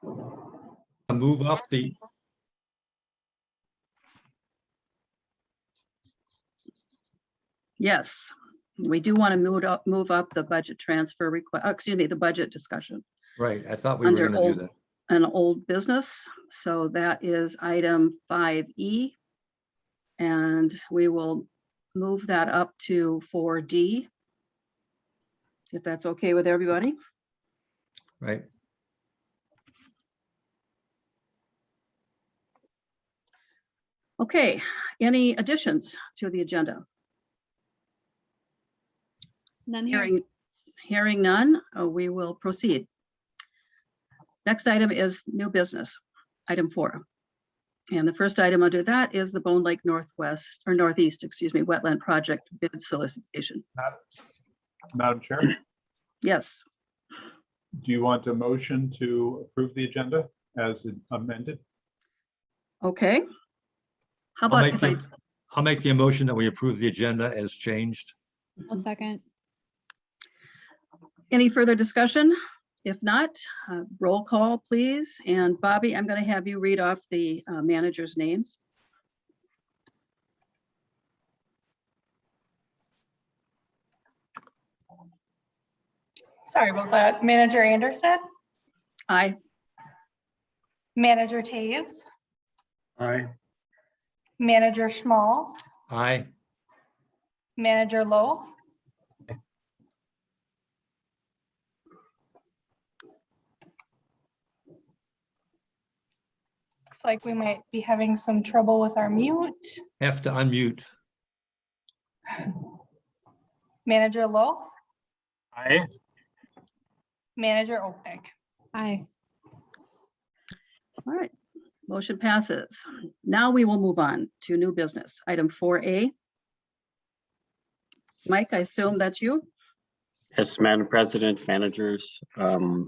Move up the, Yes, we do want to move up the budget transfer request, excuse me, the budget discussion right, I thought we were under gonna do that. an old business. So that is item 5E. And we will move that up to 4D. If that's okay with everybody. Right, Okay, any additions to the agenda? None here. Hearing none, we will proceed. Next item is new business, item 4. And the first item under that is the Bone Lake Northwest or Northeast, excuse me, wetland project bid solicitation. Madam Chair, Yes, do you want a motion to approve the agenda as amended? okay. How I'll about make if I, I'll make the motion that we approve the agenda as changed. I'll second. any further discussion? If not, roll call, please. And Bobby, I'm going to have you read off the managers' names. Sorry about that. Manager Anderson, Aye. Manager Taves, Aye. Manager Schmalz, Aye, Manager Loth, looks like we might be having some trouble with our mute. have to unmute. Manager Loth, Aye. Manager Oaknick. Aye. All right, motion passes. Now we will move on to new business, item 4A. Mike, I assume that's you? Yes, Madam President, managers. My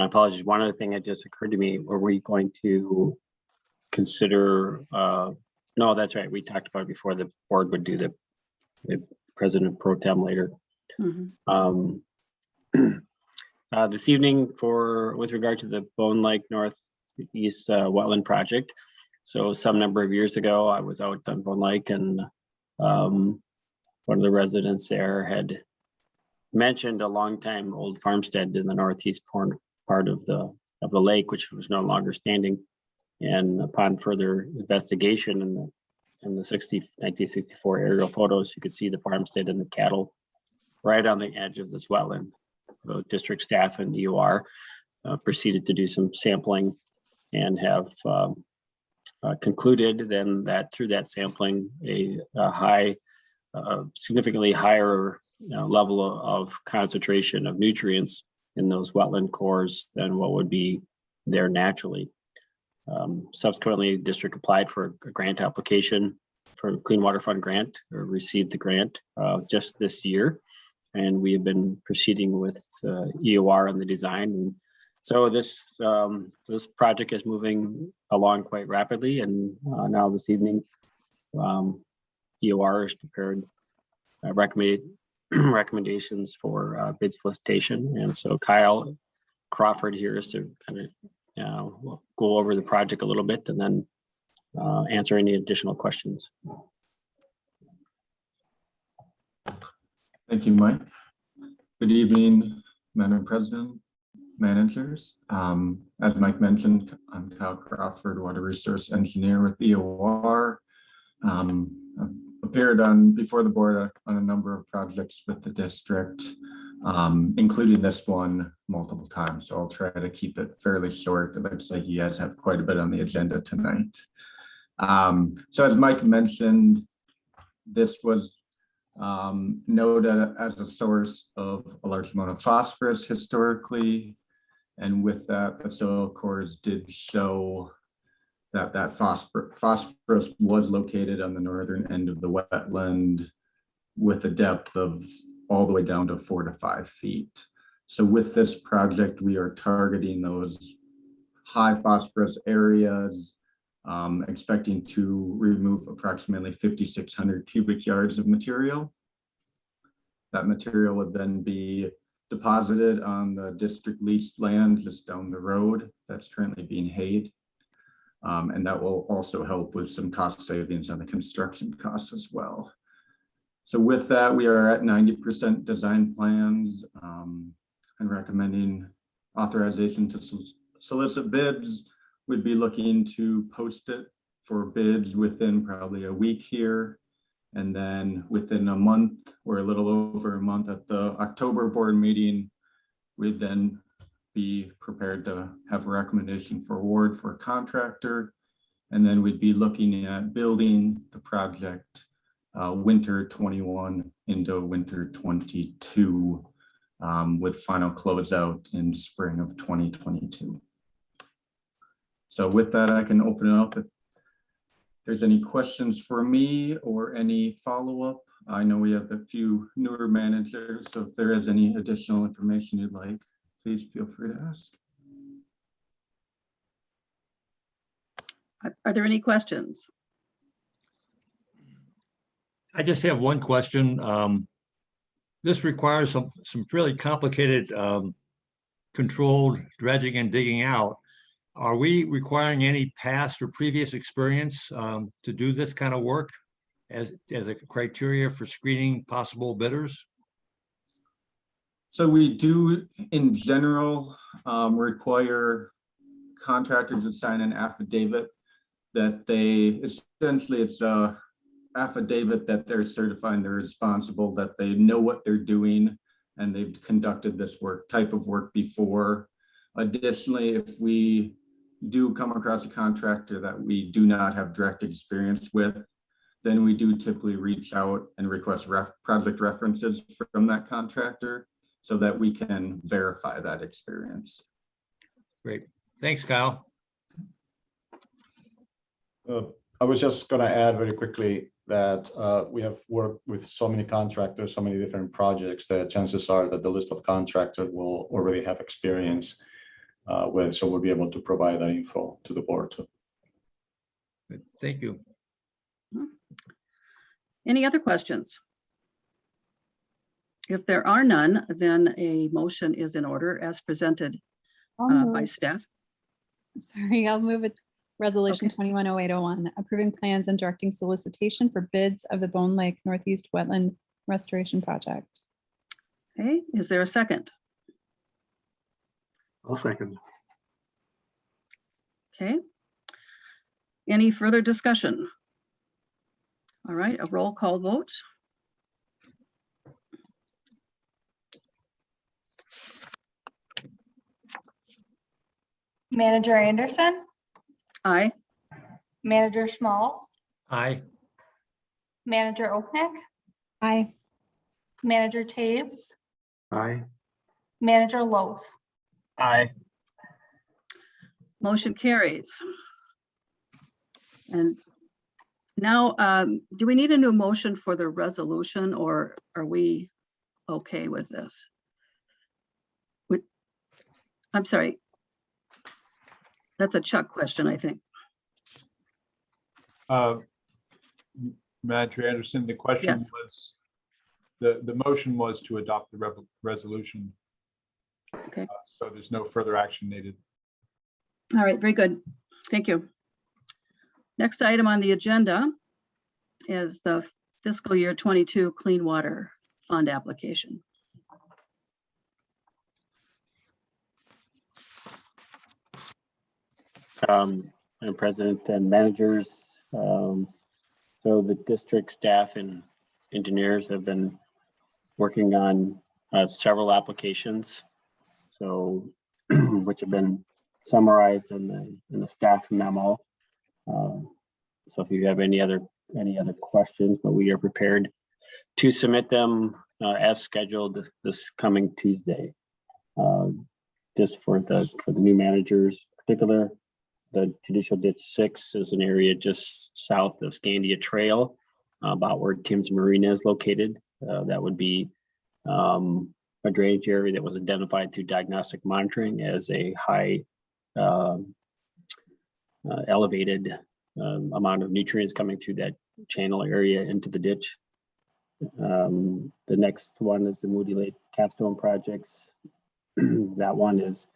apologies. One other thing that just occurred to me, were we going to consider, no, that's right. We talked about it before the board would do the President Pro Tem later. Mhm. This evening with regard to the Bone Lake Northeast Wetland Project. So some number of years ago, I was out on Bone Lake and one of the residents there had mentioned a long-time old farmstead in the northeast part of the lake, which was no longer standing. And upon further investigation in the 1964 aerial photos, you could see the farmstead and the cattle right on the edge of this wetland. So district staff and DOR proceeded to do some sampling and have concluded then that through that sampling, a significantly higher level of concentration of nutrients in those wetland cores than what would be there naturally. Subsequently, the district applied for a grant application for a Clean Water Fund grant, or received the grant just this year. And we have been proceeding with EOR on the design. And so this project is moving along quite rapidly. And now this evening, EOR has prepared recommendations for bid solicitation. And so Kyle Crawford here is to kind of go over the project a little bit and then answer any additional questions. Thank you, Mike. Good evening, Madam President, managers. As Mike mentioned, I'm Kyle Crawford, Water Resource Engineer with EOR. I've appeared before the board on a number of projects with the district, including this one multiple times. So I'll try to keep it fairly short. It looks like you guys have quite a bit on the agenda tonight. So as Mike mentioned, this was noted as a source of a large amount of phosphorus historically. And with that, the soil cores did show that phosphorus was located on the northern end of the wetland with a depth of all the way down to 4 to 5 feet. So with this project, we are targeting those high phosphorus areas, expecting to remove approximately 5,600 cubic yards of material. That material would then be deposited on the district leased land just down the road that's currently being hayed. And that will also help with some cost savings on the construction costs as well. So with that, we are at 90% design plans and recommending authorization to solicit bids. We'd be looking to post it for bids within probably a week here. And then within a month or a little over a month at the October board meeting, we'd then be prepared to have a recommendation for award for a contractor. And then we'd be looking at building the project winter 21 into winter 22 with final closeout in spring of 2022. So with that, I can open it up if there's any questions for me or any follow-up. I know we have a few newer managers, so if there is any additional information you'd like, please feel free to ask. Are there any questions? I just have one question. This requires some fairly complicated controlled dredging and digging out. Are we requiring any past or previous experience to do this kind of work as a criteria for screening possible bidders? So we do, in general, require contractors to sign an affidavit that they, essentially it's a affidavit that they're certifying they're responsible, that they know what they're doing, and they've conducted this type of work before. Additionally, if we do come across a contractor that we do not have direct experience with, then we do typically reach out and request project references from that contractor so that we can verify that experience. Great. Thanks, Kyle. I was just going to add very quickly that we have worked with so many contractors, so many different projects, that chances are that the list of contractors will already have experience with, so we'll be able to provide that info to the board too. Good. Thank you. Any other questions? If there are none, then a motion is in order as presented by staff. Sorry, I'll move it. Resolution 210801, approving plans and directing solicitation for bids of the Bone Lake Northeast Wetland Restoration Project. Okay, is there a second? I'll second. Okay. Any further discussion? All right, a roll call vote. Manager Anderson, Aye. Manager Schmalz, Aye. Manager Oknek, Aye. Manager Taves, Aye. Manager Loaf. Aye. Motion carries. And now, do we need a new motion for the resolution, or are we okay with this? I'm sorry. That's a Chuck question, I think. Manager Anderson, the question Yes. was, the motion was to adopt the resolution. Okay. So there's no further action needed. All right, very good. Thank you. Next item on the agenda is the fiscal year 22 Clean Water Fund application. Madam President and managers. So the district staff and engineers have been working on several applications, so which have been summarized in the staff memo. So if you have any other questions, but we are prepared to submit them as scheduled this coming Tuesday. Just for the new managers, particular, the Judicial Ditch 6 is an area just south of Scandia Trail, about where Tim's Marina is located. That would be a drainage area that was identified through diagnostic monitoring as a high elevated amount of nutrients coming through that channel area into the ditch. The next one is the Moody Lake Capstone projects. That one is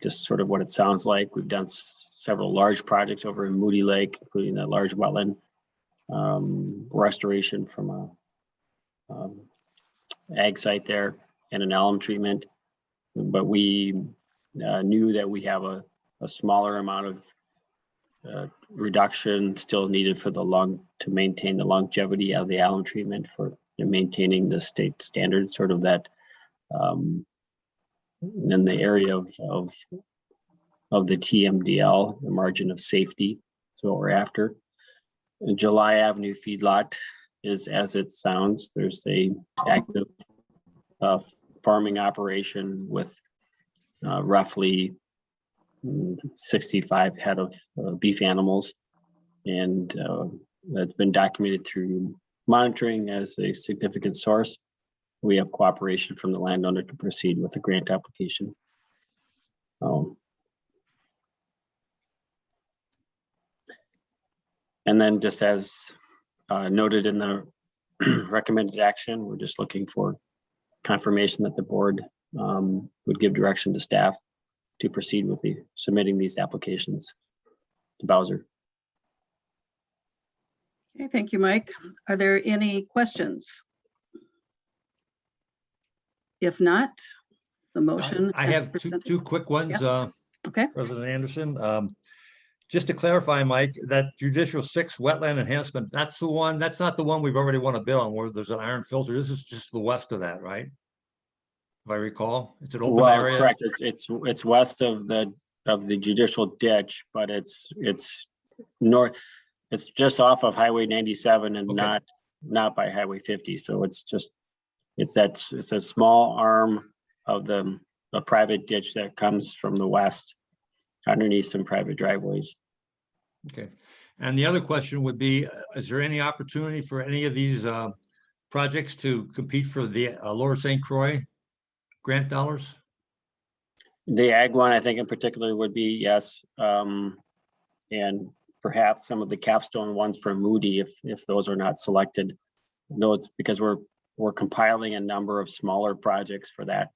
just sort of what it sounds like. We've done several large projects over in Moody Lake, including a large wetland restoration from a ag site there and an alum treatment. But we knew that we have a smaller amount of reduction still needed for to maintain the longevity of the alum treatment for maintaining the state standards, sort of that in the area of the TMDL, the margin of safety. So what we're after. And July Avenue feedlot is as it sounds. There's a active farming operation with roughly 65 head of beef animals, and that's been documented through monitoring as a significant source. We have cooperation from the landowner to proceed with the grant application. And then just as noted in the recommended action, we're just looking for confirmation that the board would give direction to staff to proceed with submitting these applications to Bowser. Okay, thank you, Mike. Are there any questions? If not, the motion. I as have presented- two quick ones, Okay, President Anderson. Just to clarify, Mike, that judicial 6 wetland enhancement, that's not the one we've already won a bill on where there's an iron filter. This is just the west of that, right? If I recall, it's an open Well, area. correct. It's west of the judicial ditch, but it's north. It's just off of Highway 97 and Okay. not by Highway 50. So it's a small arm of the private ditch that comes from the west underneath some private driveways. Okay. And the other question would be, is there any opportunity for any of these projects to compete for the Lower St. Croix grant dollars? The ag one, I think in particular would be yes. And perhaps some of the capstone ones for Moody, if those are not selected. Though it's because we're compiling a number of smaller projects for that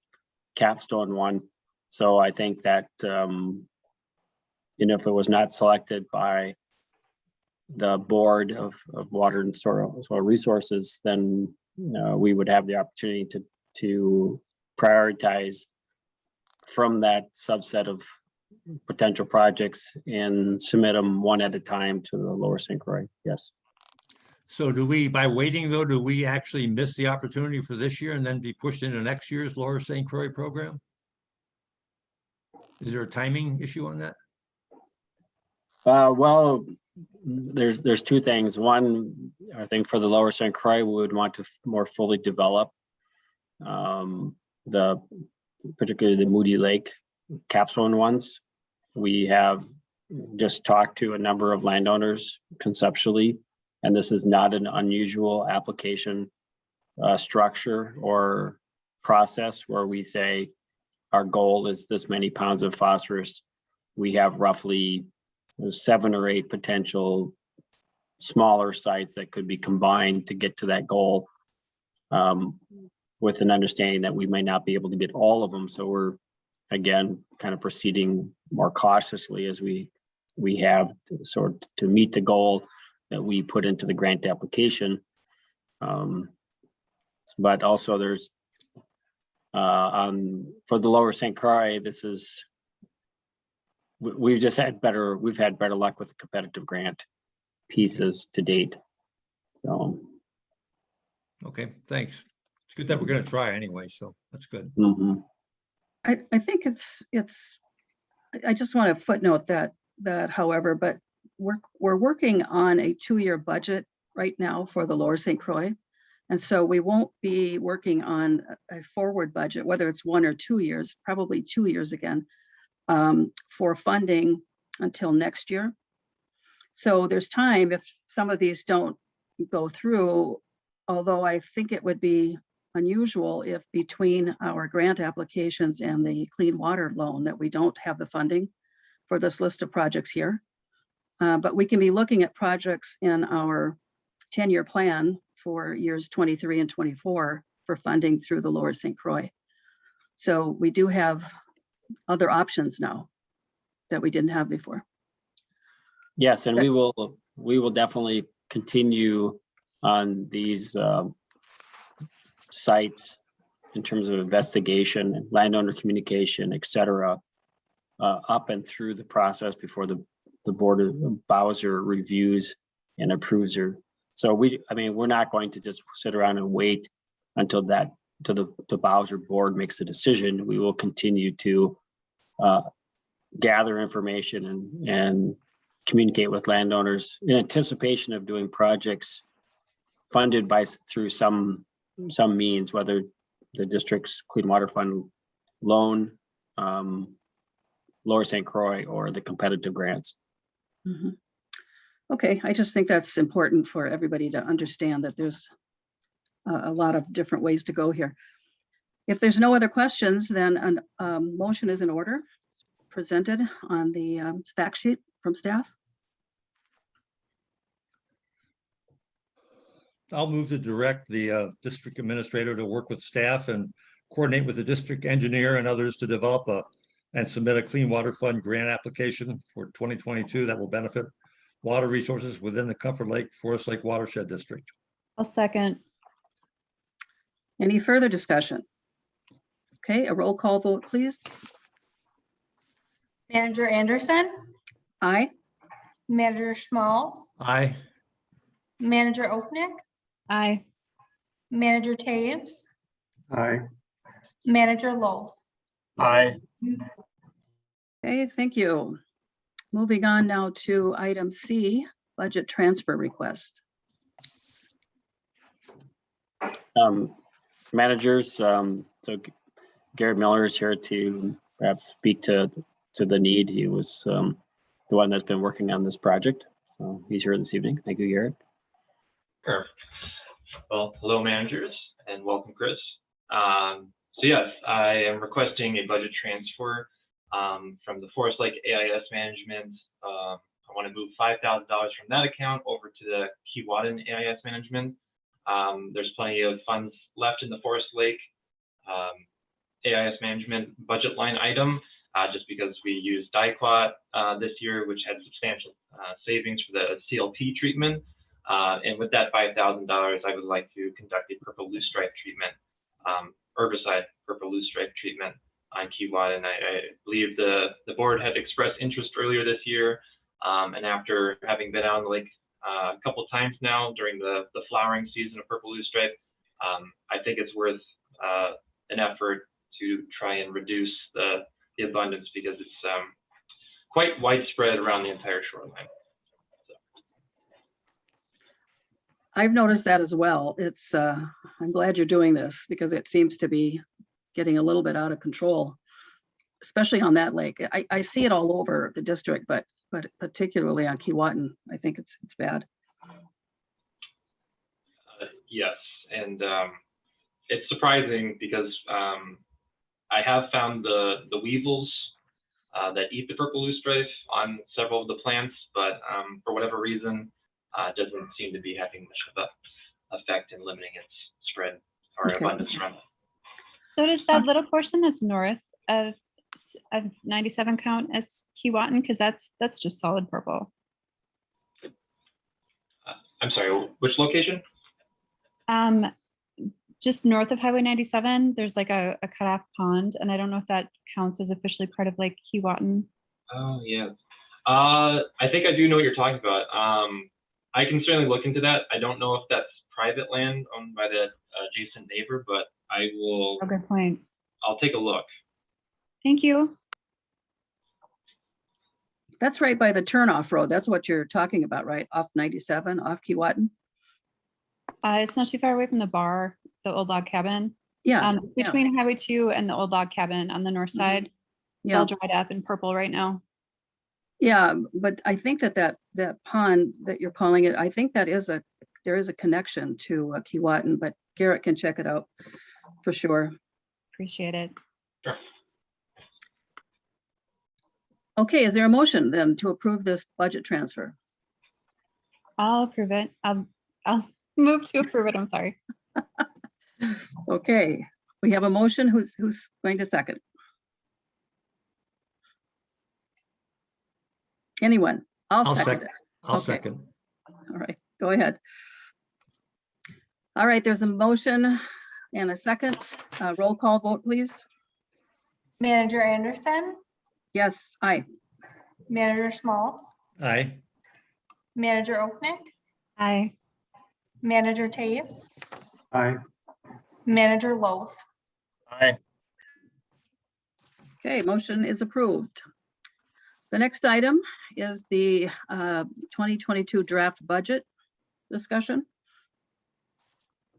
capstone one. So I think that, if it was not selected by the Board of Water and Soil Resources, then we would have the opportunity to prioritize from that subset of potential projects and submit them one at a time to the Lower St. Croix. Yes. So by waiting though, do we actually miss the opportunity for this year and then be pushed into next year's Lower St. Croix program? Is there a timing issue on that? Well, there's two things. One, I think for the Lower St. Croix, we would want to more fully develop particularly the Moody Lake capstone ones. We have just talked to a number of landowners conceptually, and this is not an unusual application structure or process where we say our goal is this many pounds of phosphorus. We have roughly 7 or 8 potential smaller sites that could be combined to get to that goal, with an understanding that we may not be able to get all of them. So we're, again, kind of proceeding more cautiously as we have to meet the goal that we put into the grant application. But also there's, for the Lower St. Croix, we've had better luck with the competitive grant pieces to date. So. Okay, thanks. It's good that we're going to try anyway, so that's good. Mhm. I think I just want to footnote that however, but we're working on a 2-year budget right now for the Lower St. Croix. And so we won't be working on a forward budget, whether it's 1 or 2 years, probably 2 years again, for funding until next year. So there's time if some of these don't go through, although I think it would be unusual if between our grant applications and the clean water loan that we don't have the funding for this list of projects here. But we can be looking at projects in our 10-year plan for years 23 and 24 for funding through the Lower St. Croix. So we do have other options now that we didn't have before. Yes, and we will definitely continue on these sites in terms of investigation and landowner communication, et cetera, up and through the process before the board of Bowser reviews and approves her. So we're not going to just sit around and wait until the Bowser board makes a decision. We will continue to gather information and communicate with landowners in anticipation of doing projects funded through some means, whether the district's Clean Water Fund loan, Lower St. Croix, or the competitive grants. Mhm. Okay, I just think that's important for everybody to understand that there's a lot of different ways to go here. If there's no other questions, then a motion is in order, presented on the fact sheet from staff. I'll move to direct the district administrator to work with staff and coordinate with the district engineer and others to develop and submit a Clean Water Fund grant application for 2022 that will benefit water resources within the Comfort Lake Forest Lake Watershed District. I'll second. Any further discussion? Okay, a roll call vote, please. Manager Anderson, Aye. Manager Schmaltz, Aye. Manager Oknick, Aye. Manager Taves, Aye. Manager Lowell. Aye. Okay, thank you. Moving on now to item C, budget transfer request. Managers, so Garrett Miller is here to perhaps speak to the need. He was the one that's been working on this project. So he's here this evening. Thank you, Garrett. Sure. Well, hello managers and welcome, Chris. So yes, I am requesting a budget transfer from the Forest Lake AIS management. I want to move $5,000 from that account over to the Keewatin AIS management. There's plenty of funds left in the Forest Lake AIS management budget line item, just because we used DIQUAT this year, which had substantial savings for the CLT treatment. And with that $5,000, I would like to conduct a purple loosestrife treatment, herbicide purple loosestrife treatment on Keewatin. I believe the board had expressed interest earlier this year, and after having been out on the lake a couple of times now during the flowering season of purple loosestrife, I think it's worth an effort to try and reduce the abundance, because it's quite widespread around the entire shoreline. I've noticed that as well. It's, I'm glad you're doing this because it seems to be getting a little bit out of control, especially on that lake. I see it all over the district, but particularly on Keewatin, I think it's bad. Yes, and it's surprising because I have found the weevils that eat the purple loosestrife on several of the plants, but for whatever reason, it doesn't seem to be having much of an effect in limiting its spread or Okay. abundance around. So does that little portion that's north of 97 count as Keewatin? Because that's just solid purple. I'm sorry, which location? Just north of Highway 97, there's like a cutoff pond, and I don't know if that counts as officially part of like Keewatin. Oh yeah, I think I do know what you're talking about. I can certainly look into that. I don't know if that's private land owned by the adjacent neighbor, but I will. Oh, good point. I'll take a look. Thank you. That's right by the turnoff road. That's what you're talking about, right? Off 97, off Keewatin? It's not too far away from the bar, the old log cabin. Yeah. It's between Highway 2 and the old log cabin on the north side. It's all dried up and purple right now. Yeah, but I think that pond that you're calling it, I think that is there is a connection to Keewatin, but Garrett can check it out for sure. Appreciate it. Sure. Okay, is there a motion then to approve this budget transfer? I'll approve it. I'll Move to approve it, I'm sorry. Okay, we have a motion. Who's going to second? Anyone? I'll second it. I'll Okay. second. All right, go ahead. All right, there's a motion and a second. Roll call vote, please. Manager Anderson, Yes, aye. Manager Smalls, Aye. Manager Oknick, Aye. Manager Taves, Aye. Manager Loth. Aye. Okay, motion is approved. The next item is the 2022 draft budget discussion.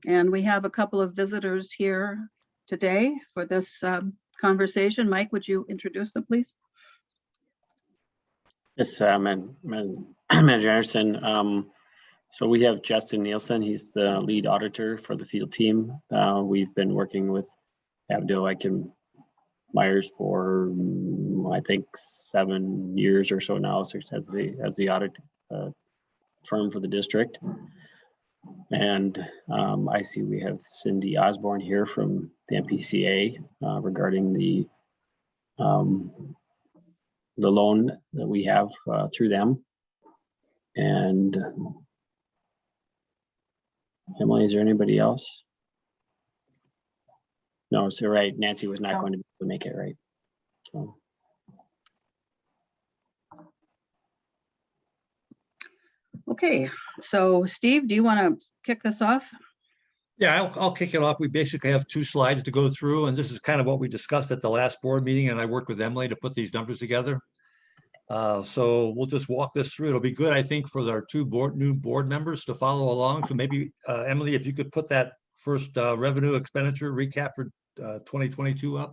And we have a couple of visitors here today for this conversation. Mike, would you introduce them, please? Yes, Manager Anderson. So we have Justin Nielsen. He's the lead auditor for the field team. We've been working with Abdo Eichen Myers for, I think, 7 years or so now, so as the audit firm for the district. And I see we have Cindy Osborne here from the MPCA regarding the loan that we have through them. And Emily, is there anybody else? No, so right, Nancy was not going to be able to make it, right? So. Okay, so Steve, do you want to kick this off? Yeah, I'll kick it off. We basically have 2 slides to go through, and this is kind of what we discussed at the last board meeting, and I worked with Emily to put these numbers together. So we'll just walk this through. It'll be good, I think, for our 2 new board members to follow along. So maybe, Emily, if you could put that first revenue expenditure recap for 2022 up.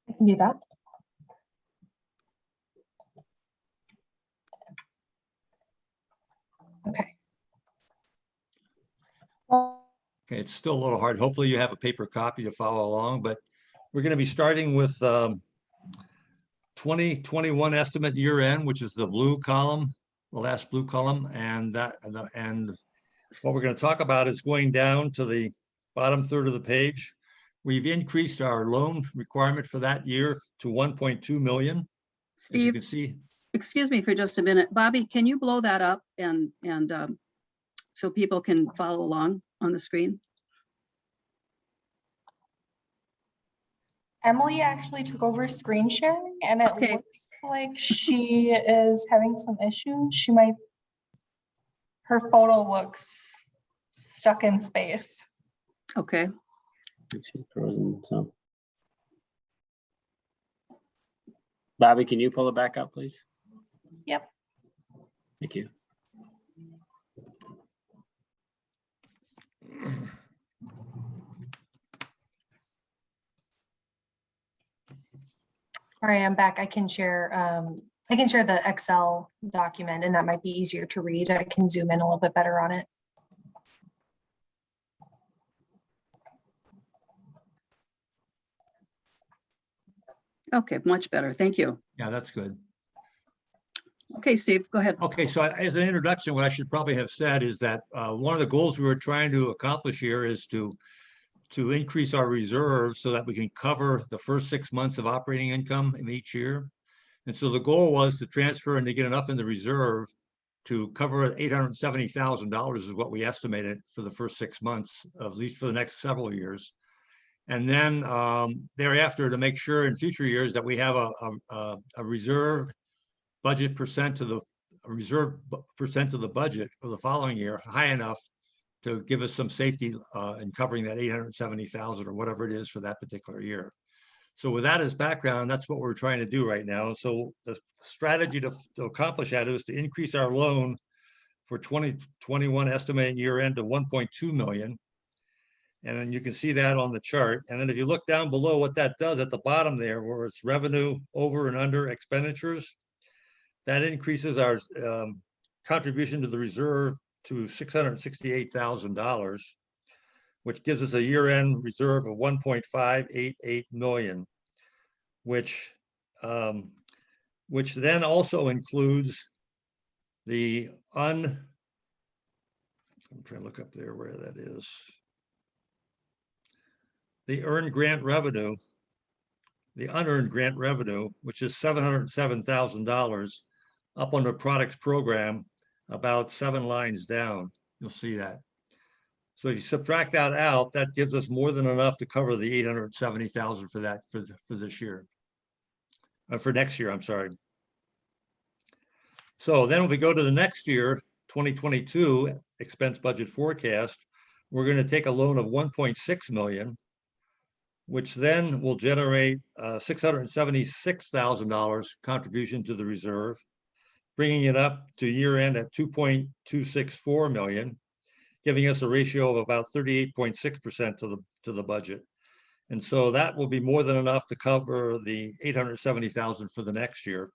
I can do that. Okay. Well, Okay, it's still a little hard. Hopefully you have a paper copy to follow along, but we're going to be starting with 2021 estimate year end, which is the blue column, the last blue column, and what we're going to talk about is going down to the bottom third of the page. We've increased our loan requirement for that year to 1.2 million. As you Steve, can see, excuse me for just a minute. Bobby, can you blow that up and so people can follow along on the screen? Emily actually took over screen sharing and it Okay. looks like she is having some issues. Her photo looks stuck in space. Okay, Is she frozen? So. Bobby, can you pull it back up, please? Yep. Thank you. Sorry, I'm back. I can share the Excel document and that might be easier to read. I can zoom in a little bit better on it. okay, much better. Thank you. yeah, that's good. Okay, Steve, go ahead. Okay, so as an introduction, what I should probably have said is that one of the goals we were trying to accomplish here is to increase our reserves so that we can cover the first 6 months of operating income in each year. And so the goal was to transfer and to get enough in the reserve to cover $870,000 is what we estimated for the first 6 months, at least for the next several years. And then thereafter, to make sure in future years that we have a reserve budget percent to the reserve percent of the budget for the following year high enough to give us some safety in covering that 870,000 or whatever it is for that particular year. So with that as background, that's what we're trying to do right now. So the strategy to accomplish that is to increase our loan for 2021 estimated year end to 1.2 million. And then you can see that on the chart. And then if you look down below, what that does at the bottom there, where it's revenue over and under expenditures, that increases our contribution to the reserve to $668,000, which gives us a year-end reserve of 1.588 million, which then also includes I'm trying to look up there where that is. The earned grant revenue, the unearned grant revenue, which is $707,000 up on the products program, about 7 lines down. You'll see that. So if you subtract that out, that gives us more than enough to cover the 870,000 for that for this year. For next year, I'm sorry. So then when we go to the next year, 2022 expense budget forecast, we're going to take a loan of 1.6 million, which then will generate $676,000 contribution to the reserve, bringing it up to year end at 2.264 million, giving us a ratio of about 38.6% to the budget. And so that will be more than enough to cover the 870,000 for the next year.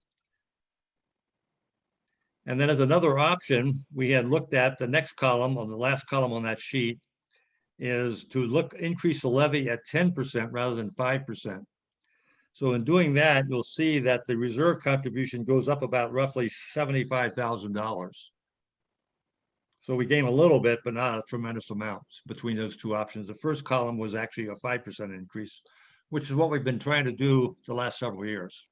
And then as another option, we had looked at the next column, on the last column on that sheet, is to increase the levy at 10% rather than 5%. So in doing that, you'll see that the reserve contribution goes up about roughly $75,000. So we gain a little bit, but not a tremendous amount between those two options. The first column was actually a 5% increase, which is what we've been trying to do the last several years.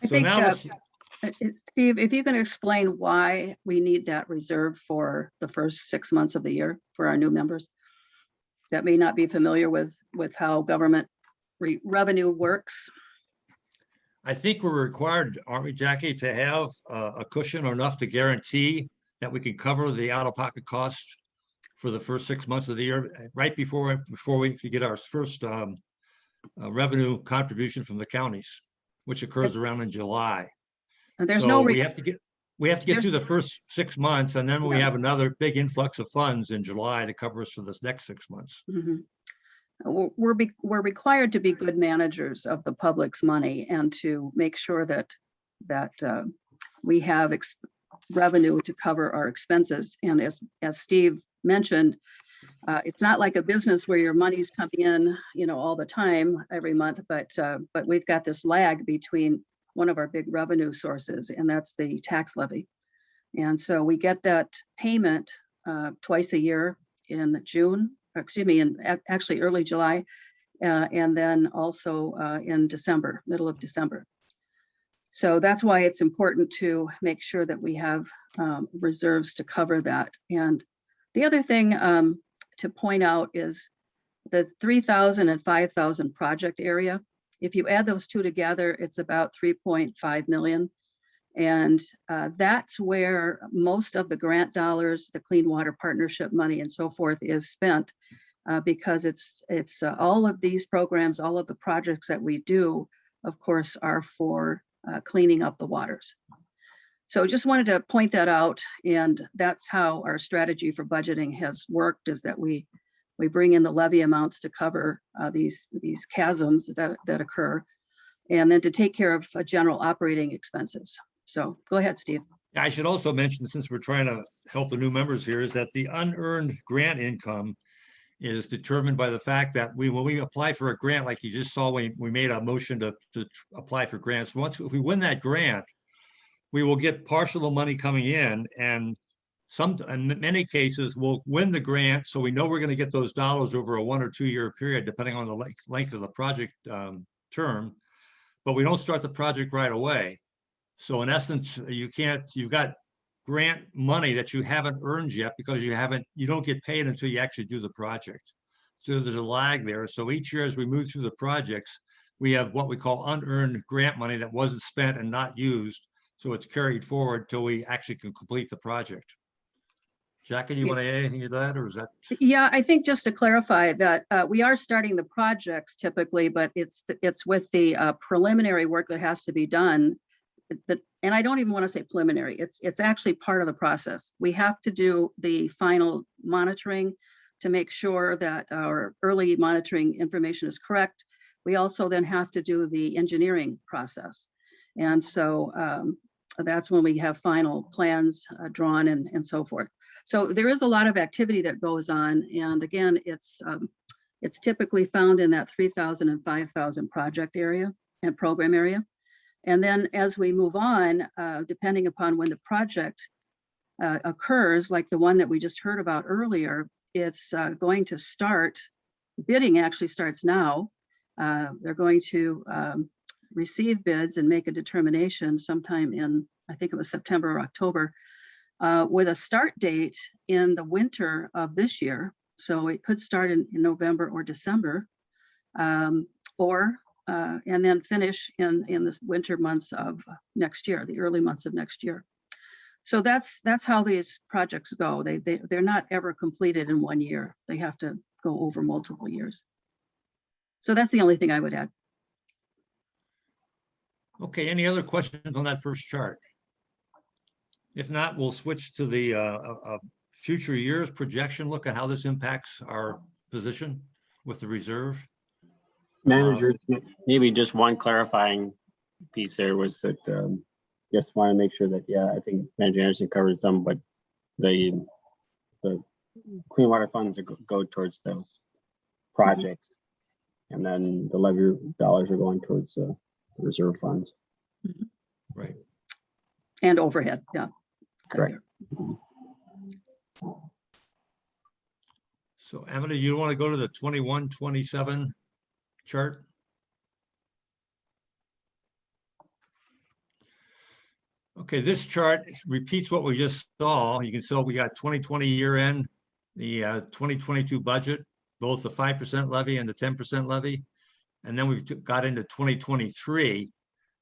I So think, now Steve, if you can explain why we need that reserve for the first 6 months of the year for our new members that may not be familiar with how government revenue works. I think we're required, aren't we, Jackie, to have a cushion or enough to guarantee that we can cover the out-of-pocket costs for the first 6 months of the year, right before we get our first revenue contribution from the counties, which occurs around in July. And there's So no we have to get through the first 6 months, and then we Yeah. have another big influx of funds in July to cover us for this next 6 months. Mhm. We're required to be good managers of the public's money and to make sure that we have revenue to cover our expenses. And as Steve mentioned, it's not like a business where your money's coming in, all the time every month, but we've got this lag between one of our big revenue sources, and that's the tax levy. And so we get that payment twice a year in June, in actually early July, and then also in December, middle of December. So that's why it's important to make sure that we have reserves to cover that. And the other thing to point out is the 3,000 and 5,000 project area. If you add those two together, it's about 3.5 million. And that's where most of the grant dollars, the Clean Water Partnership money and so forth is spent, because it's all of these programs, all of the projects that we do, of course, are for cleaning up the waters. So just wanted to point that out, and that's how our strategy for budgeting has worked, is that we bring in the levy amounts to cover these chasms that occur, and then to take care of general operating expenses. So go ahead, Steve. I should also mention, since we're trying to help the new members here, is that the unearned grant income is determined by the fact that when we apply for a grant, like you just saw, we made a motion to apply for grants. If we win that grant, we will get partial money coming in, and in many cases we'll win the grant, so we know we're going to get those dollars over a 1 or 2 year period, depending on the length of the project term, but we don't start the project right away. So in essence, you've got grant money that you haven't earned yet because you don't get paid until you actually do the project. So there's a lag there. So each year as we move through the projects, we have what we call unearned grant money that wasn't spent and not used. So it's carried forward till we actually can complete the project. Jackie, do you want to add anything to that, or is that? Yeah, I think just to clarify that we are starting the projects typically, but it's with the preliminary work that has to be done. And I don't even want to say preliminary. It's actually part of the process. We have to do the final monitoring to make sure that our early monitoring information is correct. We also then have to do the engineering process. And so that's when we have final plans drawn and so forth. So there is a lot of activity that goes on. And again, it's typically found in that 3,000 and 5,000 project area and program area. And then as we move on, depending upon when the project occurs, like the one that we just heard about earlier, it's going to start, bidding actually starts now. They're going to receive bids and make a determination sometime in, I think it was September or October, with a start date in the winter of this year. So it could start in November or December, and then finish in the winter months of next year, the early months of next year. So that's how these projects go. They're not ever completed in 1 year. They have to go over multiple years. So that's the only thing I would add. Okay, any other questions on that first chart? If not, we'll switch to the future years projection. Look at how this impacts our position with the reserve. Managers, maybe just one clarifying piece there was that, just want to make sure that, yeah, I think Manager Anderson covered some, but the clean water funds go towards those projects. And then the levy dollars are going towards the reserve funds. Right. And overhead, yeah. Correct. So Emily, you want to go to the 21-27 chart? Okay, this chart repeats what we just saw. You can see we got 2020 year end, the 2022 budget, both the 5% levy and the 10% levy. And then we've got into 2023.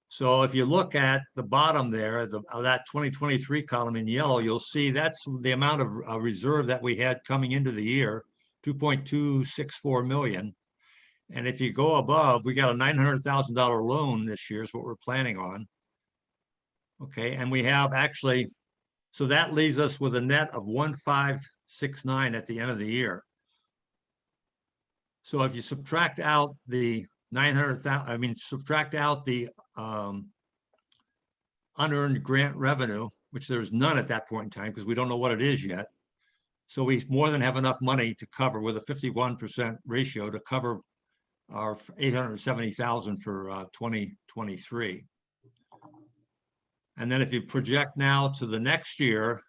So if you look at the bottom there, of that 2023 column in yellow, you'll see that's the amount of reserve that we had coming into the year, 2.264 million. And if you go above, we got a $900,000 loan this year is what we're planning on. Okay, and we have actually, so that leaves us with a net of 1,569 at the end of the year. So if you subtract out the 900,000, subtract out the unearned grant revenue, which there's none at that point in time because we don't know what it is yet. So we more than have enough money to cover with a 51% ratio to cover our 870,000 for 2023. And then if you project now to the next year,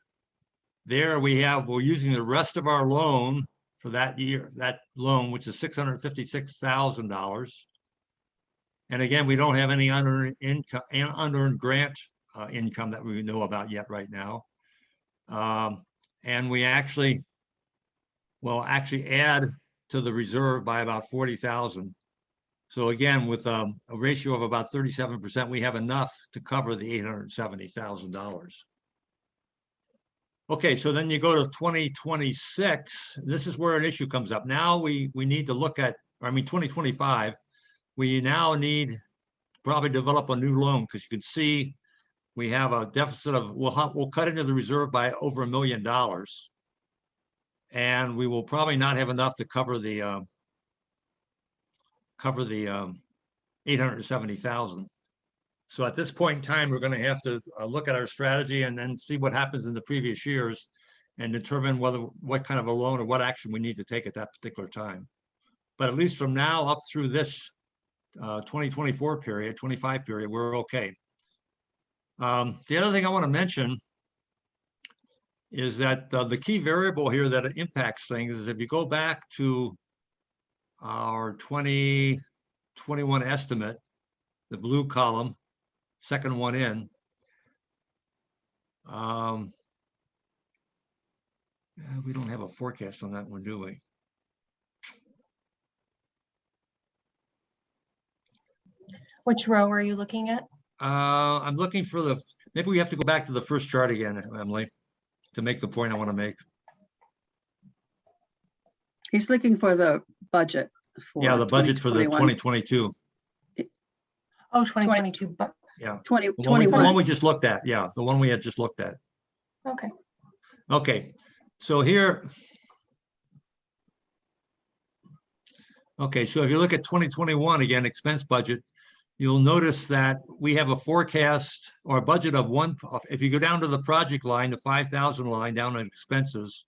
there we're using the rest of our loan for that year, that loan, which is $656,000. And again, we don't have any unearned income and unearned grant income that we know about yet right now. And we actually will add to the reserve by about 40,000. So again, with a ratio of about 37%, we have enough to cover the $870,000. Okay, so then you go to 2026. This is where an issue comes up. Now we need to look at, 2025. We now need to probably develop a new loan because you can see we have a deficit of, we'll cut into the reserve by over $1 million. And we will probably not have enough to cover the 870,000. So at this point in time, we're going to have to look at our strategy and then see what happens in the previous years and determine what kind of a loan or what action we need to take at that particular time. But at least from now up through this 2024 period, 25 period, we're okay. The other thing I want to mention is that the key variable here that impacts things is if you go back to our 2021 estimate, the blue column, second one in, we don't have a forecast on that one, do we? Which row are you looking at? I'm looking for maybe we have to go back to the first chart again, Emily, to make the point I want to make. He's looking for the budget. Yeah, the budget for the 2022. Oh, 2022, but Yeah. 2021. The one we just looked at. Yeah, the one we had just looked at. okay. Okay, so here. Okay, so if you look at 2021, again, expense budget, you'll notice that we have a forecast or a budget of if you go down to the project line, the 5,000 line down on expenses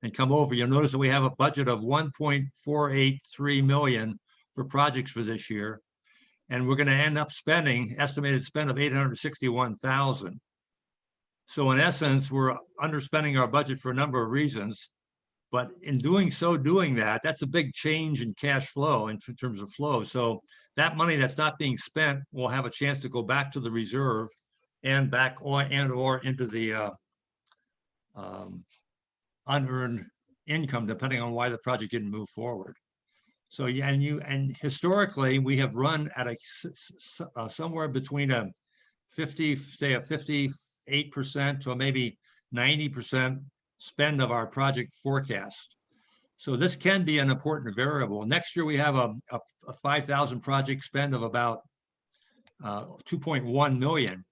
and come over, you'll notice that we have a budget of 1.483 million for projects for this year. And we're gonna end up spending, estimated spend of 861,000. So in essence, we're underspending our budget for a number of reasons. But in doing that, that's a big change in cash flow in terms of flow. So that money that's not being spent will have a chance to go back to the reserve and back or into the unearned income, depending on why the project didn't move forward. So yeah, and historically, we have run at somewhere between a 58% to maybe 90% spend of our project forecast. So this can be an important variable. Next year, we have a 5,000 project spend of about 2.1 million.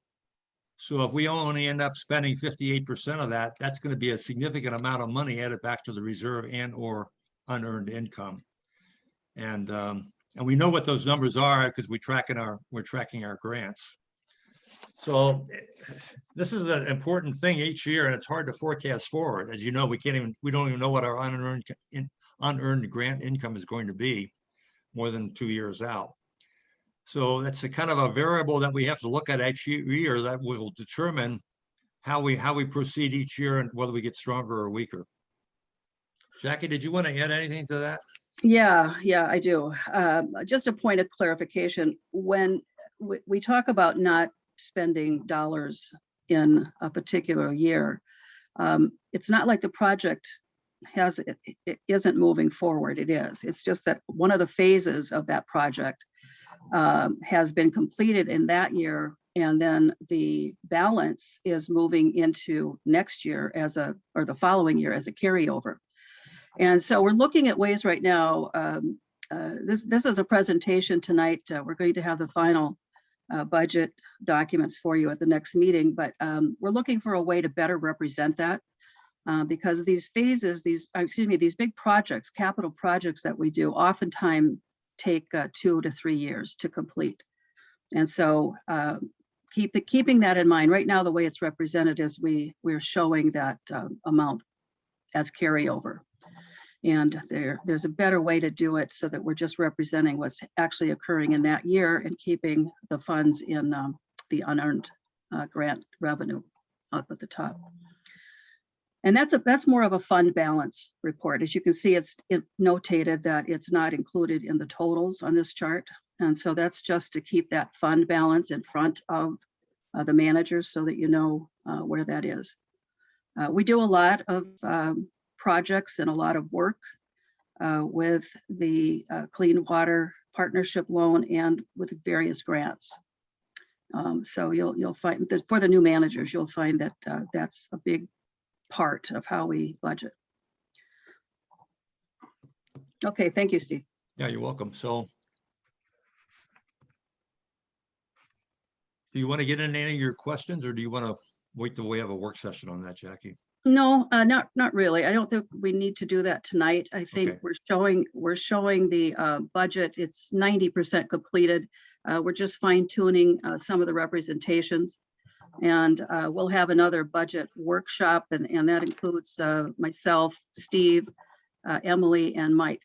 So if we only end up spending 58% of that, that's going to be a significant amount of money added back to the reserve and or unearned income. And we know what those numbers are because we're tracking our grants. So this is an important thing each year, and it's hard to forecast forward. As you know, we don't even know what our unearned grant income is going to be more than 2 years out. So that's a kind of a variable that we have to look at each year that will determine how we proceed each year and whether we get stronger or weaker. Jackie, did you want to add anything to that? Yeah, I do. Just a point of clarification. When we talk about not spending dollars in a particular year, it's not like the project it isn't moving forward. It is. It's just that one of the phases of that project has been completed in that year, and then the balance is moving into next year or the following year as a carryover. And so we're looking at ways right now. This is a presentation tonight. We're going to have the final budget documents for you at the next meeting, but we're looking for a way to better represent that because these phases, these big projects, capital projects that we do oftentimes take 2 to 3 years to complete. And so keeping that in mind, right now, the way it's represented is we're showing that amount as carryover. And there's a better way to do it so that we're just representing what's actually occurring in that year and keeping the funds in the unearned grant revenue up at the top. And that's more of a fund balance report. As you can see, it's notated that it's not included in the totals on this chart. And so that's just to keep that fund balance in front of the managers so that you know where that is. We do a lot of projects and a lot of work with the Clean Water Partnership Loan and with various grants. So you'll find that for the new managers, you'll find that that's a big part of how we budget. Okay, thank you, Steve. Yeah, you're welcome. So do you want to get into any of your questions, or do you want to wait till we have a work session on that, Jackie? No, not really. I don't think we need to do that tonight. I think Okay. we're showing the budget. It's 90% completed. We're just fine tuning some of the representations. And we'll have another budget workshop, and that includes myself, Steve, Emily, and Mike.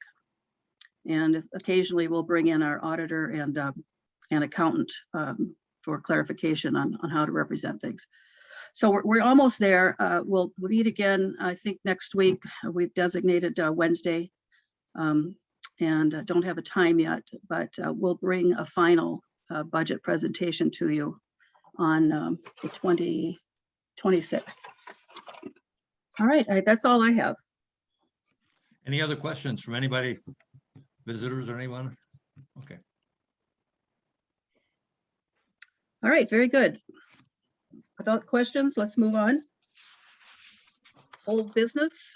And occasionally we'll bring in our auditor and an accountant for clarification on how to represent things. So we're almost there. We'll meet again, I think, next week. We've designated Wednesday and don't have a time yet, but we'll bring a final budget presentation to you on the 26th. All right, that's all I have. Any other questions from anybody, visitors or anyone? Okay. All right, very good. Without questions, let's move on. Old business.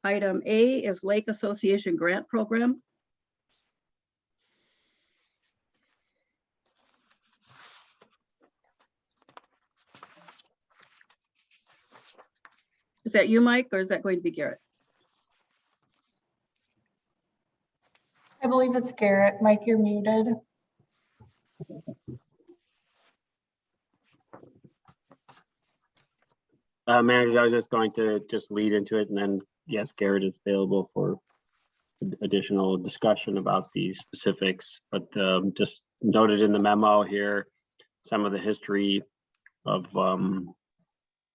Item A is Lake Association Grant Program. Is that you, Mike, or is that going to be Garrett? I believe it's Garrett. Mike, you're muted. Manager, I was just going to lead into it, and then yes, Garrett is available for additional discussion about the specifics, but just noted in the memo here, some of the history of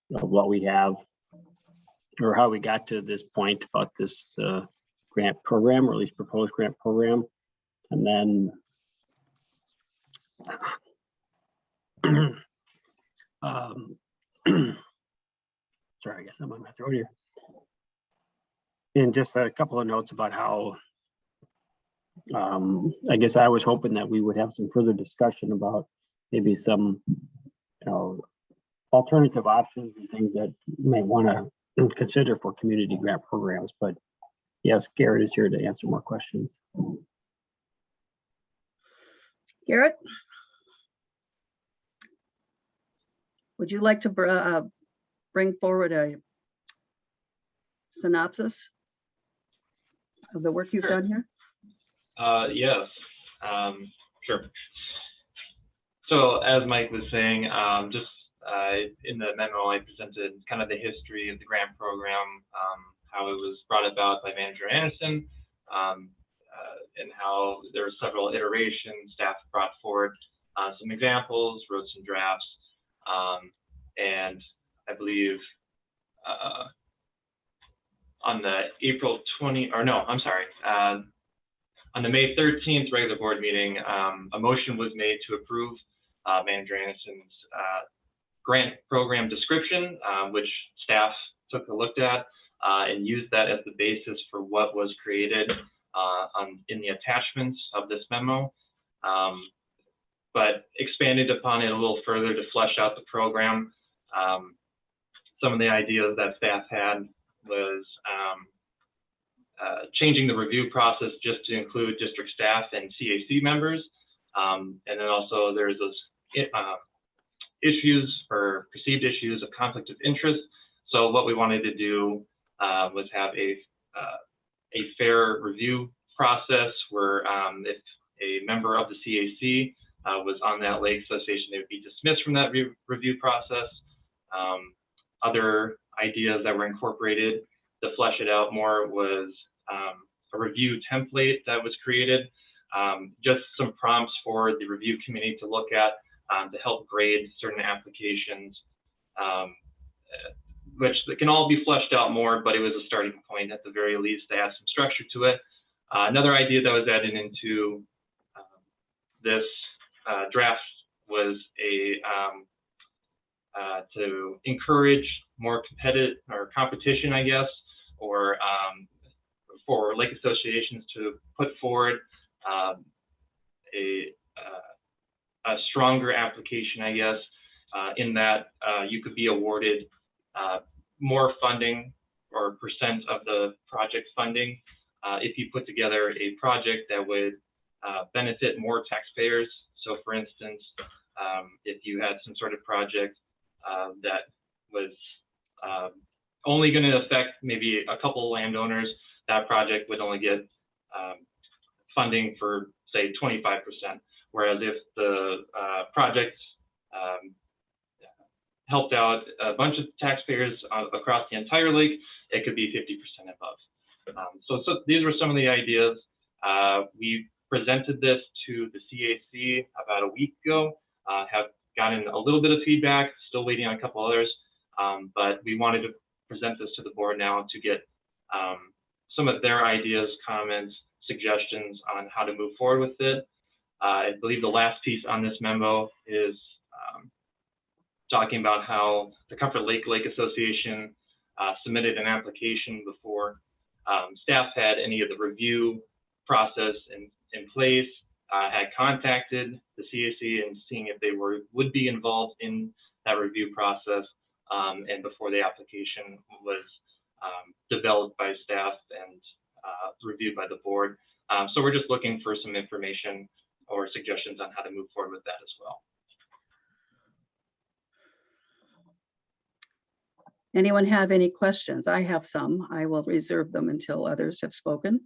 what we have or how we got to this point about this grant program, or at least proposed grant program. And then sorry, I guess I'm on my throat here. And just a couple of notes about how I guess I was hoping that we would have some further discussion about maybe some, alternative options and things that you may want to consider for community grant programs. But yes, Garrett is here to answer more questions. Garrett? Would you like to bring forward a synopsis of the work you've Sure. done here? Yes, sure. So as Mike was saying, just in the memo, I presented kind of the history of the grant program, how it was brought about by Manager Anderson, and how there were several iterations. Staff brought forward some examples, wrote some drafts, and I believe on the April 20, or no, I'm sorry, on the May 13th regular board meeting, a motion was made to approve Manager Anderson's grant program description, which staff took a look at and used that as the basis for what was created in the attachments of this memo, but expanded upon it a little further to flesh out the program. Some of the ideas that staff had was changing the review process just to include district staff and CAC members. And then also there's those issues or perceived issues of conflict of interest. So what we wanted to do was have a fair review process where if a member of the CAC was on that Lake Association, they would be dismissed from that review process. Other ideas that were incorporated to flesh it out more was a review template that was created, just some prompts for the review committee to look at to help grade certain applications, which can all be fleshed out more, but it was a starting point at the very least to add some structure to it. Another idea that was added into this draft was to encourage more competitive or competition, I guess, or for lake associations to put forward a stronger application, I guess, in that you could be awarded more funding or percent of the project funding if you put together a project that would benefit more taxpayers. So for instance, if you had some sort of project that was only going to affect maybe a couple landowners, that project would only get funding for, say, 25%. Whereas if the project helped out a bunch of taxpayers across the entire lake, it could be 50% above. So these were some of the ideas. We presented this to the CAC about a week ago, have gotten a little bit of feedback, still waiting on a couple others, but we wanted to present this to the board now to get some of their ideas, comments, suggestions on how to move forward with it. I believe the last piece on this memo is talking about how the Comfort Lake Association submitted an application before staff had any of the review process in place, had contacted the CAC and seeing if they would be involved in that review process, and before the application was developed by staff and reviewed by the board. So we're just looking for some information or suggestions on how to move forward with that as well. Anyone have any questions? I have some. I will reserve them until others have spoken.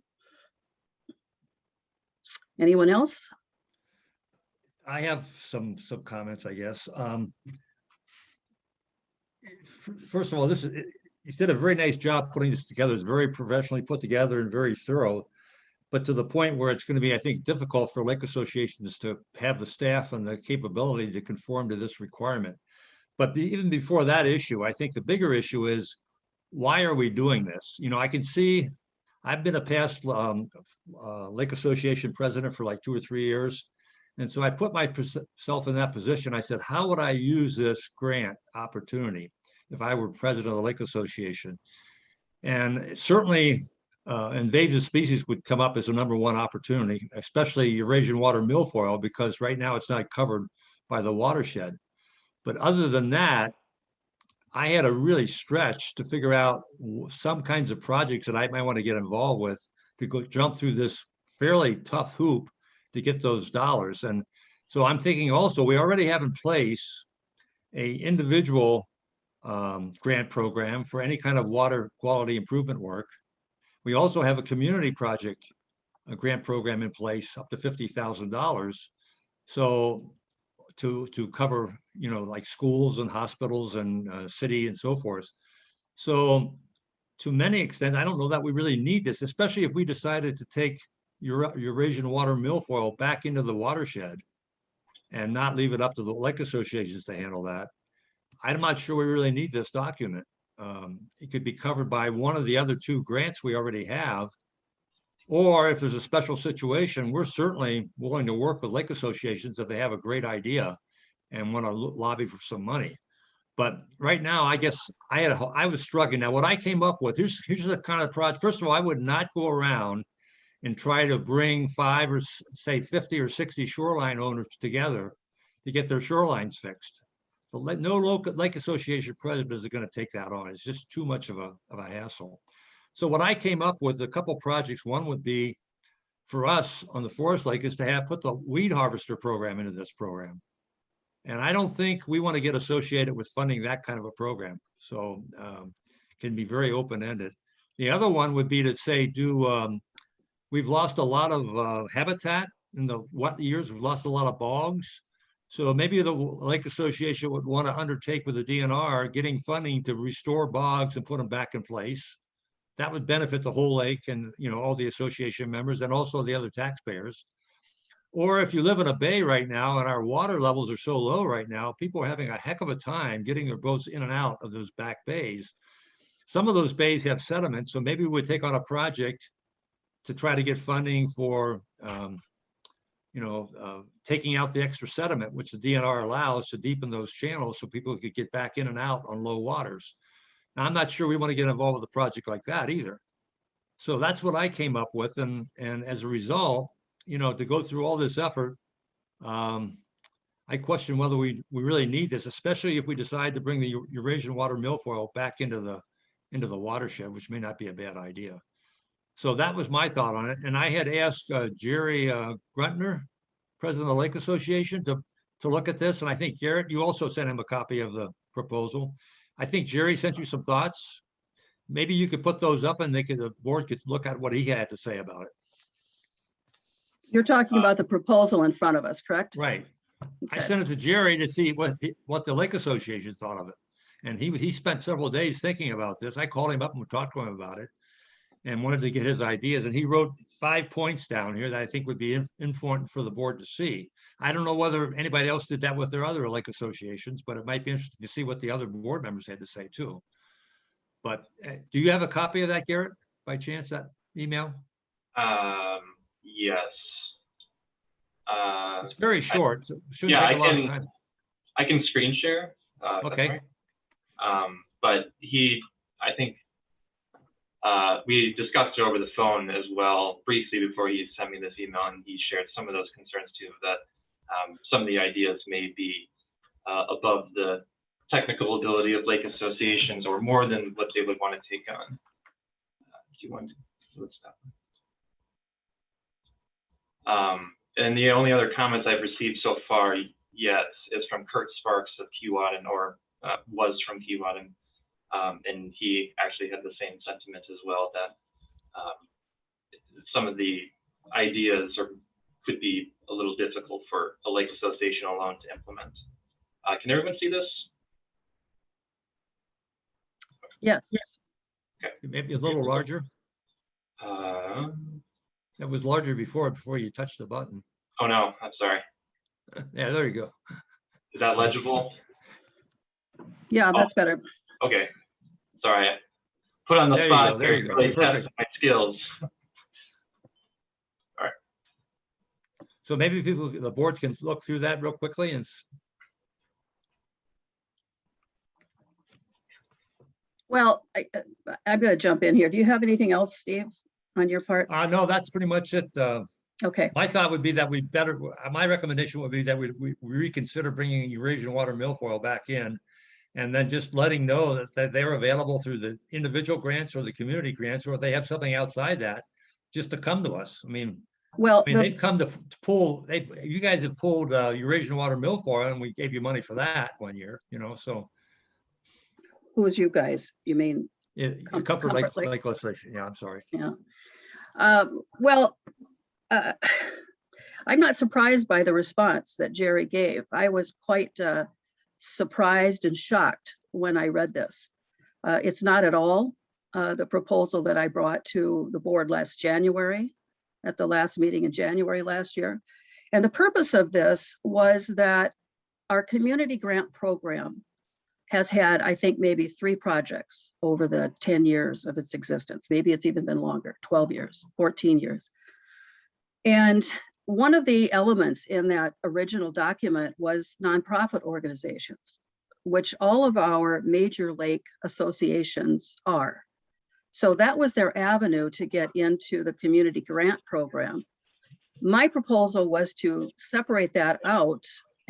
Anyone else? I have some comments, I guess. First of all, you did a very nice job putting this together. It's very professionally put together and very thorough. but to the point where it's going to be, I think, difficult for lake associations to have the staff and the capability to conform to this requirement. But even before that issue, I think the bigger issue is, why are we doing this? You know, I can see, I've been a past Lake Association president for like 2 or 3 years. And so I put myself in that position. I said, how would I use this grant opportunity if I were president of the Lake Association? And certainly invasive species would come up as a #1 opportunity, especially Eurasian water milfoil, because right now it's not covered by the watershed. But other than that, I had to really stretch to figure out some kinds of projects that I might want to get involved with to go jump through this fairly tough hoop to get those dollars. And so I'm thinking also, we already have in place a individual grant program for any kind of water quality improvement work. We also have a community project, a grant program in place up to $50,000. So to cover, you know, like schools and hospitals and city and so forth. So to many extent, I don't know that we really need this, especially if we decided to take Eurasian water milfoil back into the watershed and not leave it up to the lake associations to handle that. I'm not sure we really need this document. It could be covered by one of the other 2 grants we already have. Or if there's a special situation, we're certainly willing to work with lake associations if they have a great idea and want to lobby for some money. But right now, I guess I was struggling. Now, what I came up with, here's the kind of project. First of all, I would not go around and try to bring 5 or say 50 or 60 shoreline owners together to get their shorelines fixed. No local lake association president is going to take that on. It's just too much of a hassle. So what I came up with, a couple projects. One would be for us on the Forest Lake is to put the weed harvester program into this program. And I don't think we want to get associated with funding that kind of a program. So can be very open-ended. The other one would be to say, we've lost a lot of habitat in the wet years. We've lost a lot of bogs. So maybe the Lake Association would want to undertake with the DNR, getting funding to restore bogs and put them back in place. That would benefit the whole lake and, you know, all the association members and also the other taxpayers. Or if you live in a bay right now and our water levels are so low right now, people are having a heck of a time getting their boats in and out of those back bays. Some of those bays have sediment, so maybe we would take on a project to try to get funding for, taking out the extra sediment, which the DNR allows to deepen those channels so people could get back in and out on low waters. Now, I'm not sure we want to get involved with a project like that either. So that's what I came up with. And as a result, you know, to go through all this effort, I question whether we really need this, especially if we decide to bring the Eurasian water milfoil back into the watershed, which may not be a bad idea. So that was my thought on it. And I had asked Jerry Gruntner, president of the Lake Association, to look at this. And I think, Garrett, you also sent him a copy of the proposal. I think Jerry sent you some thoughts. Maybe you could put those up and the board could look at what he had to say about it. You're talking about the proposal in front of us, correct? Right. I Okay. sent it to Jerry to see what the Lake Association thought of it. And he spent several days thinking about this. I called him up and talked to him about it and wanted to get his ideas. And he wrote 5 points down here that I think would be important for the board to see. I don't know whether anybody else did that with their other lake associations, but it might be interesting to see what the other board members had to say too. But do you have a copy of that, Garrett, by chance, that email? Yes. It's very short, so it shouldn't yeah, take a lot of time. I can screen share. Okay. But I think we discussed it over the phone as well briefly before he sent me this email, and he shared some of those concerns too, that some of the ideas may be above the technical ability of lake associations or more than what they would want to take on. Do you want to let's stop. And the only other comments I've received so far yet is from Kurt Sparks of Keewatin, or was from Keewatin. And he actually had the same sentiments as well, that some of the ideas could be a little difficult for a lake association alone to implement. Can everyone see this? Yes. Okay. Maybe a little larger. It was larger before you touched the button. Oh, no, I'm sorry. Yeah, there you go. Is that legible? Yeah, that's better. Okay. Sorry. I put on the There you spot go, there here, you go. really test Perfect. my skills. So maybe the boards can look through that real quickly and Well, I'm going to jump in here. Do you have anything else, Steve, on your part? no, that's pretty much it. Okay, My thought would be that my recommendation would be that we reconsider bringing Eurasian water milfoil back in. And then just letting know that they're available through the individual grants or the community grants, or if they have something outside that, just to come to us. I mean, well, they've come to pull, you guys have pulled Eurasian water milfoil and we gave you money for that one year, so. who's you guys? You mean, Comfort Lake. Lake legislation, yeah, I'm sorry. yeah. Well, I'm not surprised by the response that Jerry gave. I was quite surprised and shocked when I read this. It's not at all the proposal that I brought to the board last January, at the last meeting in January last year. And the purpose of this was that our community grant program has had, I think, maybe 3 projects over the 10 years of its existence. Maybe it's even been longer, 12 years, 14 years. And one of the elements in that original document was nonprofit organizations, which all of our major lake associations are. So that was their avenue to get into the community grant program. My proposal was to separate that out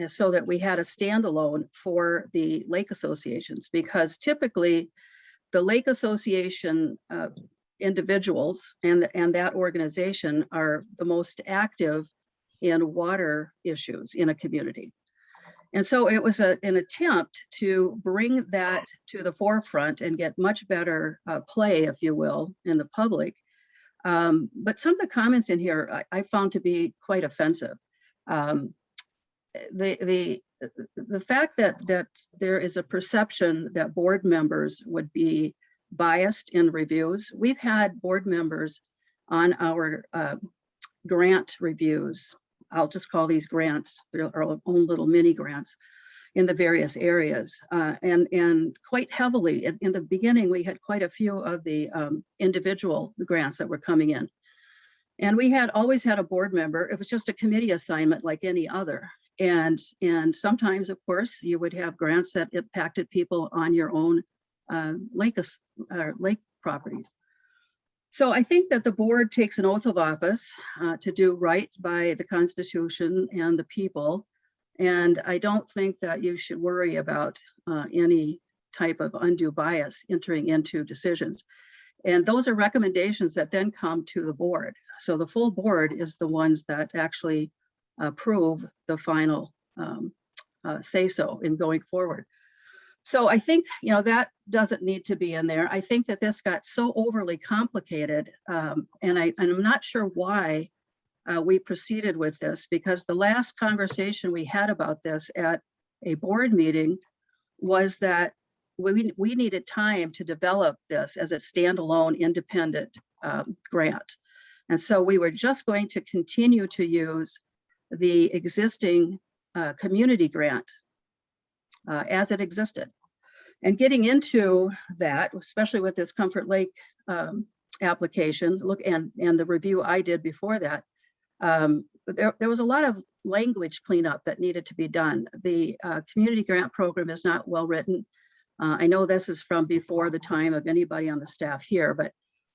so that we had a standalone for the lake associations, because typically the lake association individuals and that organization are the most active in water issues in a community. And so it was an attempt to bring that to the forefront and get much better play, if you will, in the public. But some of the comments in here I found to be quite offensive. The fact that there is a perception that board members would be biased in reviews. We've had board members on our grant reviews. I'll just call these grants, they're our own little mini grants in the various areas. And quite heavily, in the beginning, we had quite a few of the individual grants that were coming in. And we had always had a board member. It was just a committee assignment like any other. And sometimes, of course, you would have grants that impacted people on your own lake properties. So I think that the board takes an oath of office to do right by the Constitution and the people. And I don't think that you should worry about any type of undue bias entering into decisions. And those are recommendations that then come to the board. So the full board is the ones that actually approve the final say-so in going forward. So I think, that doesn't need to be in there. I think that this got so overly complicated, and I'm not sure why we proceeded with this, because the last conversation we had about this at a board meeting was that we needed time to develop this as a standalone independent grant. And so we were just going to continue to use the existing community grant as it existed. And getting into that, especially with this Comfort Lake application, and the review I did before that, there was a lot of language cleanup that needed to be done. The community grant program is not well written. I know this is from before the time of anybody on the staff here,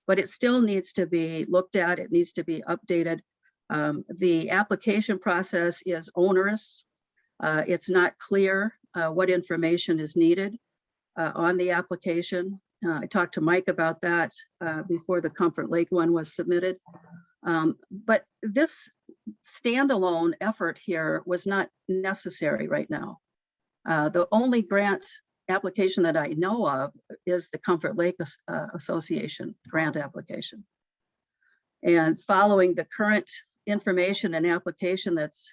but it still needs to be looked at. It needs to be updated. The application process is onerous. It's not clear what information is needed on the application. I talked to Mike about that before the Comfort Lake one was submitted. But this standalone effort here was not necessary right now. The only grant application that I know of is the Comfort Lake Association grant application. And following the current information and application that's,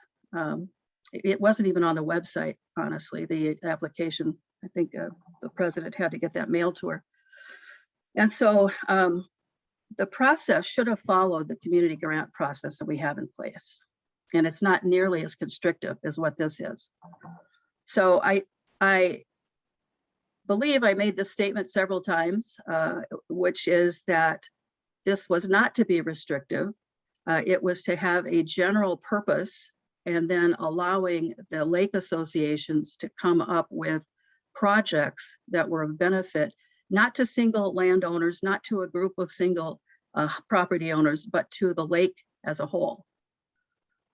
it wasn't even on the website, honestly, the application. I think the president had to get that mailed to her. And so the process should have followed the community grant process that we have in place. And it's not nearly as constrictive as what this is. So I believe I made this statement several times, which is that this was not to be restrictive. It was to have a general purpose, and then allowing the lake associations to come up with projects that were of benefit, not to single landowners, not to a group of single property owners, but to the lake as a whole.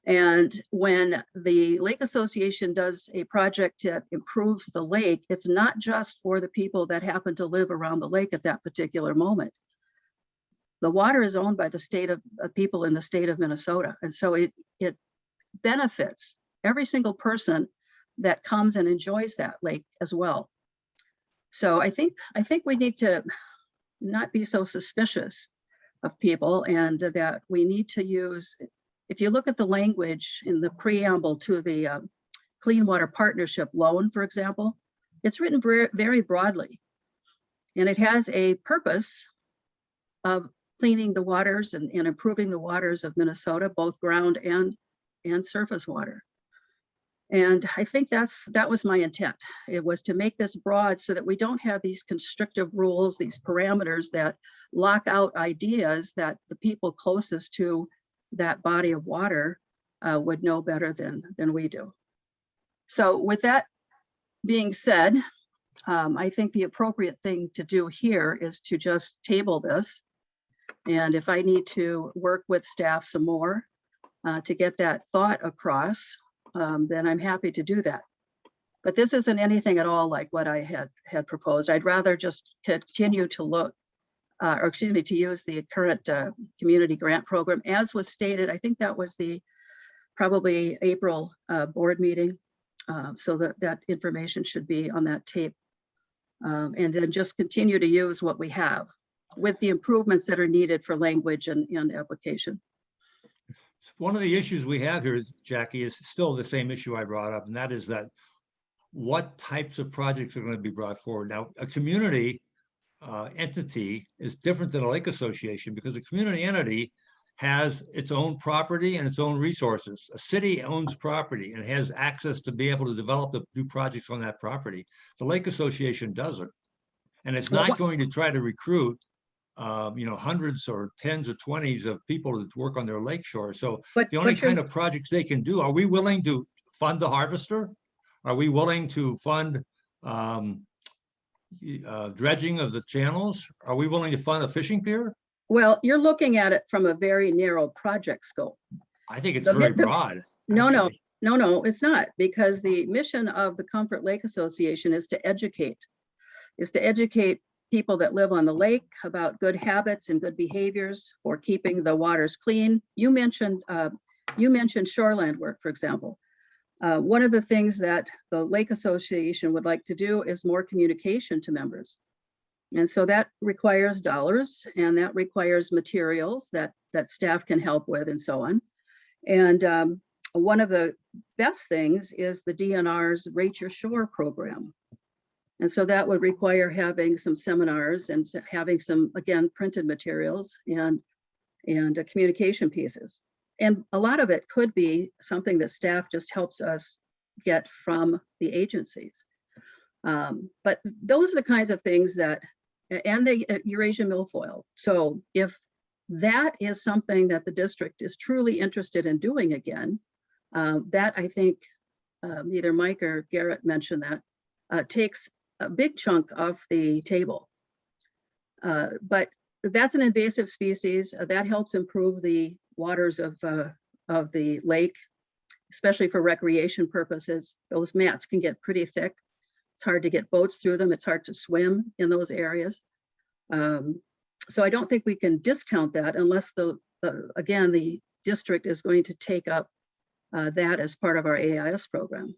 And when the Lake Association does a project that improves the lake, it's not just for the people that happen to live around the lake at that particular moment. The water is owned by the state of people in the state of Minnesota. And so it benefits every single person that comes and enjoys that lake as well. So I think we need to not be so suspicious of people, and that we need to use, if you look at the language in the preamble to the Clean Water Partnership loan, for example, it's written very broadly. And it has a purpose of cleaning the waters and improving the waters of Minnesota, both ground and surface water. And I think that was my intent. It was to make this broad so that we don't have these constrictive rules, these parameters that lock out ideas that the people closest to that body of water would know better than we do. So with that being said, I think the appropriate thing to do here is to just table this. And if I need to work with staff some more to get that thought across, then I'm happy to do that. But this isn't anything at all like what I had proposed. I'd rather just continue to look, to use the current community grant program as was stated. I think that was the probably April board meeting. So that information should be on that tape. And then just continue to use what we have with the improvements that are needed for language and application. One of the issues we have here, Jackie, is still the same issue I brought up, and that is that what types of projects are going to be brought forward. Now, a community entity is different than a lake association, because a community entity has its own property and its own resources. A city owns property and has access to be able to develop the new projects on that property. The lake association doesn't. And it's not going to try to recruit hundreds or tens or 20s of people to work on their lake shore. So the only kind of projects they can do, are we willing to fund the harvester? Are we willing to fund dredging of the channels? Are we willing to fund a fishing pier? Well, you're looking at it from a very narrow project scope. I think it's very broad. No, it's not, because the mission of the Comfort Lake Association is to educate people that live on the lake about good habits and good behaviors for keeping the waters clean. You mentioned shoreland work, for example. One of the things that the Lake Association would like to do is more communication to members. And so that requires dollars, and that requires materials that staff can help with, and so on. And one of the best things is the DNR's Rate Your Shore program. And so that would require having some seminars and having some, again, printed materials and communication pieces. And a lot of it could be something that staff just helps us get from the agencies. But those are the kinds of things that, and the Eurasian milfoil. So if that is something that the district is truly interested in doing again, that I think either Mike or Garrett mentioned that takes a big chunk off the table. But that's an invasive species that helps improve the waters of the lake, especially for recreation purposes. Those mats can get pretty thick. It's hard to get boats through them. It's hard to swim in those areas. So I don't think we can discount that unless again, the district is going to take up that as part of our AIS program.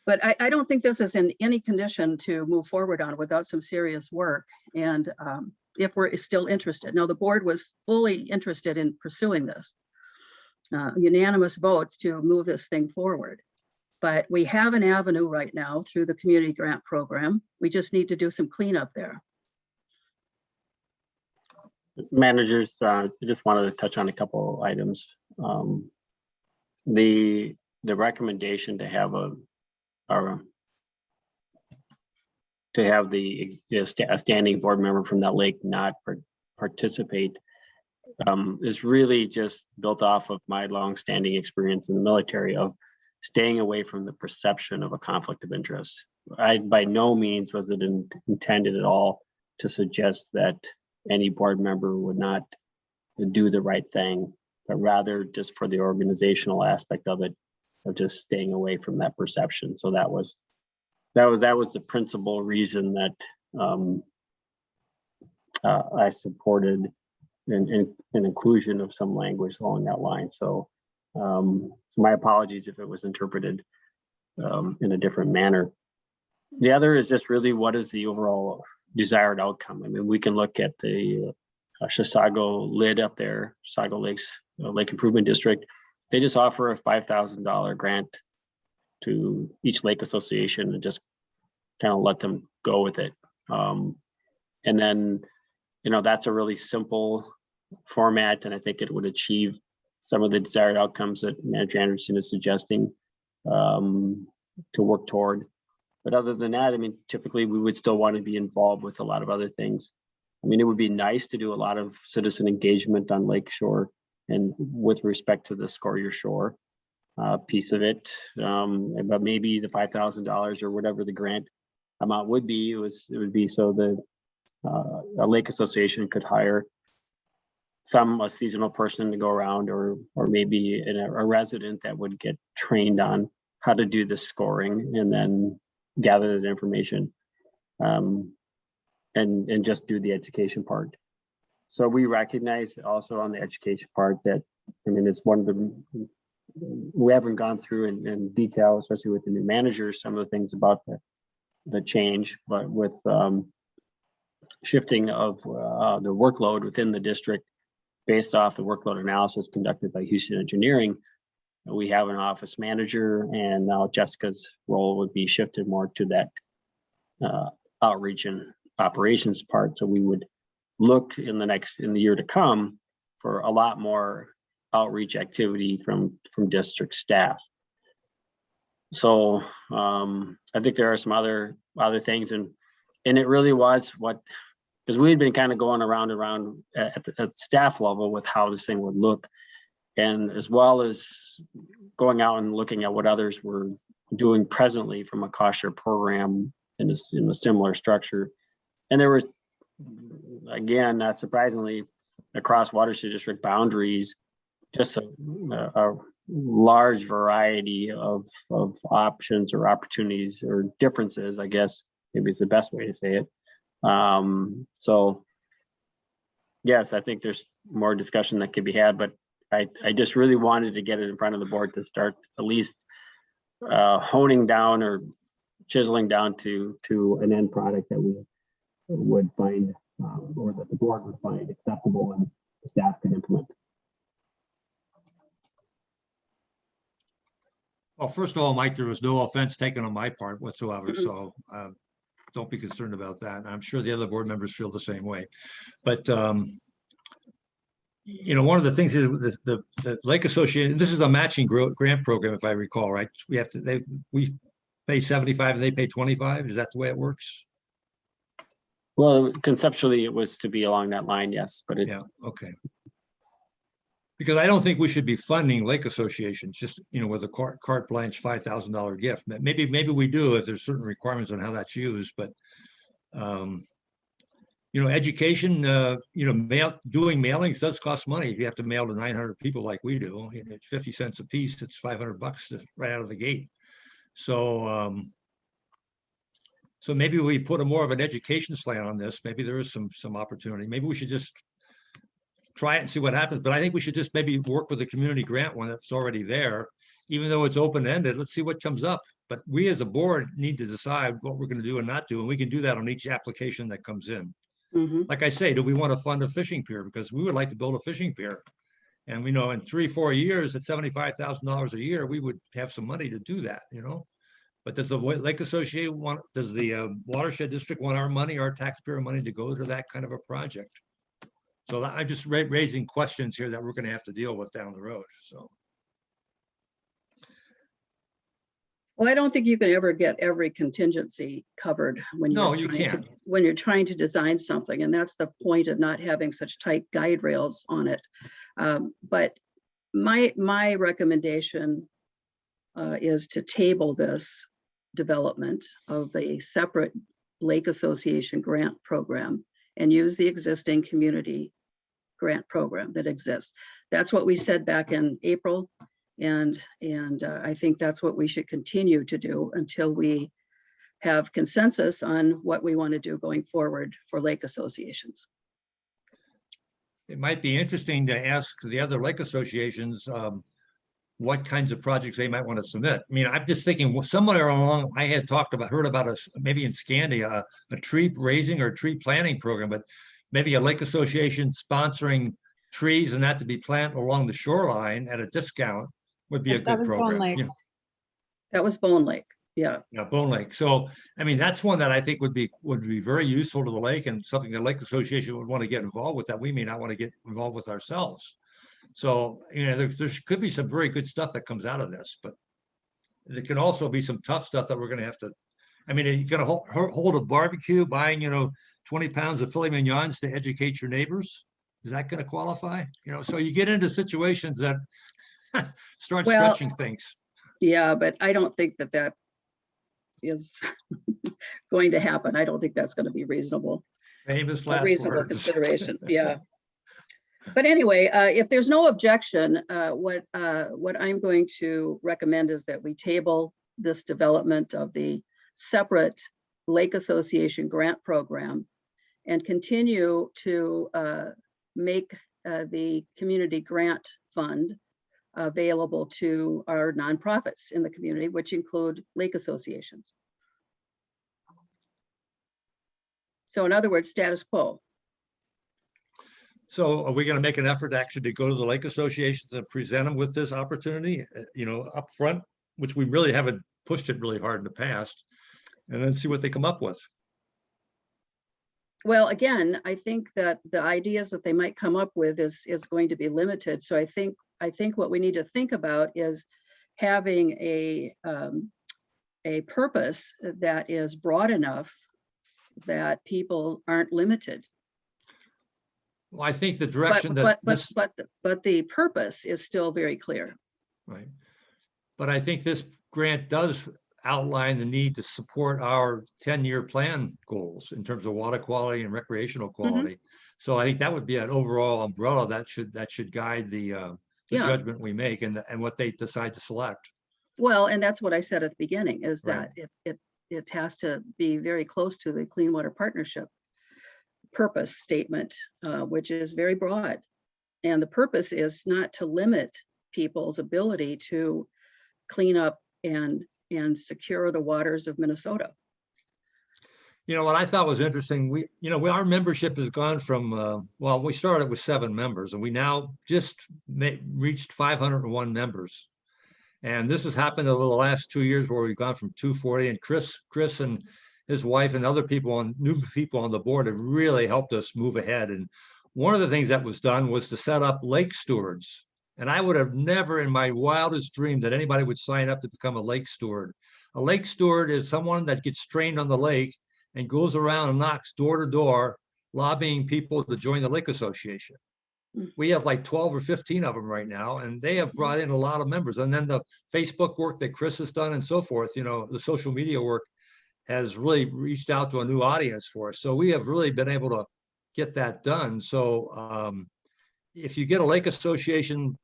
But I don't think this is in any condition to move forward on without some serious work. And if we're still interested. Now, the board was fully interested in pursuing this, unanimous votes to move this thing forward. But we have an avenue right now through the community grant program. We just need to do some cleanup there. Managers, I just wanted to touch on a couple items. The recommendation to have a standing board member from that lake not participate is really just built off of my longstanding experience in the military of staying away from the perception of a conflict of interest. I by no means was it intended at all to suggest that any board member would not do the right thing, but rather just for the organizational aspect of it, of just staying away from that perception. So that was the principal reason that I supported an inclusion of some language along that line. So my apologies if it was interpreted in a different manner. The other is just really what is the overall desired outcome. I mean, we can look at the Chisago LID up there, Chisago Lakes Lake Improvement District. They just offer a $5,000 grant to each lake association and just kind of let them go with it. And then, that's a really simple format, and I think it would achieve some of the desired outcomes that Manager Anderson is suggesting to work toward. But other than that, I mean, typically we would still want to be involved with a lot of other things. I mean, it would be nice to do a lot of citizen engagement on Lakeshore and with respect to the Score Your Shore piece of it. But maybe the $5,000 or whatever the grant amount would be, it would be so that a lake association could hire a seasonal person to go around, or maybe a resident that would get trained on how to do the scoring and then gather the information and just do the education part. So we recognize also on the education part that, I mean, it's one of the, we haven't gone through in detail, especially with the new managers, some of the things about the change, but with shifting of the workload within the district based off the workload analysis conducted by Houston Engineering, we have an office manager, and now Jessica's role would be shifted more to that outreach and operations part. So we would look in the year to come for a lot more outreach activity from district staff. So I think there are some other things, and it really was because we had been kind of going around at the staff level with how this thing would look, and as well as going out and looking at what others were doing presently from a cost share program in a similar structure. And there was, again, not surprisingly, across watershed district boundaries, just a large variety of options or opportunities or differences, I guess maybe it's the best way to say it. So yes, I think there's more discussion that could be had, but I just really wanted to get it in front of the board to start at least honing down or chiseling down to an end product that we would find or that the board would find acceptable and the staff could implement. Well, first of all, Mike, there was no offense taken on my part whatsoever, so don't be concerned about that. I'm sure the other board members feel the same way. But one of the things is the Lake Association, this is a matching grant program, if I recall, right? We pay 75 and they pay 25. Is that the way it works? Well, conceptually, it was to be along that line, yes, but yeah, okay. Because I don't think we should be funding lake associations just, with a carte blanche $5,000 gift. Maybe we do if there's certain requirements on how that's used, but education, doing mailings does cost money. If you have to mail to 900 people like we do, it's 50 cents a piece, it's $500 right out of the gate. So so maybe we put more of an education slant on this. Maybe there is some opportunity. Maybe we should just try it and see what happens. But I think we should just maybe work with the community grant one that's already there, even though it's open-ended. Let's see what comes up. But we as a board need to decide what we're going to do and not do. And we can do that on each application that comes in. Mm-hmm. Like I say, do we want to fund a fishing pier? Because we would like to build a fishing pier. And we know in 3-4 years at $75,000 a year, we would have some money to do that, But does the Lake Association does the watershed district want our money, our taxpayer money to go to that kind of a project? So I'm just raising questions here that we're going to have to deal with down the road, so. Well, I don't think you can ever get every contingency covered when No, you're you trying to, can't. when you're trying to design something, and that's the point of not having such tight guide rails on it. But my recommendation is to table this development of a separate Lake Association grant program and use the existing community grant program that exists. That's what we said back in April. And I think that's what we should continue to do until we have consensus on what we want to do going forward for lake associations. It might be interesting to ask the other lake associations what kinds of projects they might want to submit. I mean, I'm just thinking somewhere along, I had heard about maybe in Scandia, a tree raising or tree planting program, but maybe a lake association sponsoring trees and that to be planted along the shoreline at a discount would be a That good was Bone program. Lake. You know, That was Bone Lake. Yeah. yeah, Bone Lake. So, I mean, that's one that I think would be very useful to the lake and something the Lake Association would want to get involved with that we may not want to get involved with ourselves. So, you know, there could be some very good stuff that comes out of this, but there can also be some tough stuff that we're going to have to, I mean, you're going to hold a barbecue, buying, 20 pounds of filet mignons to educate your neighbors. Is that going to qualify? So you get into situations that start Well, stretching things. Yeah, but I don't think that is going to happen. I don't think that's going to be reasonable. Famous A last reasonable words. consideration. Yeah. But anyway, if there's no objection, what I'm going to recommend is that we table this development of the separate Lake Association grant program and continue to make the community grant fund available to our nonprofits in the community, which include lake associations. So in other words, status quo. So are we going to make an effort actually to go to the lake associations and present them with this opportunity, up front, which we really haven't pushed it really hard in the past, and then see what they come up with? Well, again, I think that the ideas that they might come up with is going to be limited. So I think what we need to think about is having a purpose that is broad enough that people aren't limited. Well, I think the direction that But the purpose is still very clear. right. But I think this grant does outline the need to support our 10-year plan goals in terms of water quality and recreational quality. So I think that would be an overall umbrella that should guide the Yeah. judgment we make and what they decide to select. Well, and that's what I said at the beginning, is Right. that it has to be very close to the Clean Water Partnership purpose statement, which is very broad. And the purpose is not to limit people's ability to clean up and secure the waters of Minnesota. What I thought was interesting, our membership has gone from, we started with 7 members and we now just reached 501 members. And this has happened over the last 2 years where we've gone from 240, and Chris and his wife and other new people on the board have really helped us move ahead. And one of the things that was done was to set up lake stewards. And I would have never in my wildest dream that anybody would sign up to become a lake steward. A lake steward is someone that gets trained on the lake and goes around and knocks door to door, lobbying people to join the Lake Association. We have like 12 or 15 of them right now, and they have brought in a lot of members. And then the Facebook work that Chris has done and so forth, the social media work has really reached out to a new audience for us. So we have really been able to get that done. So if you get a Lake Association,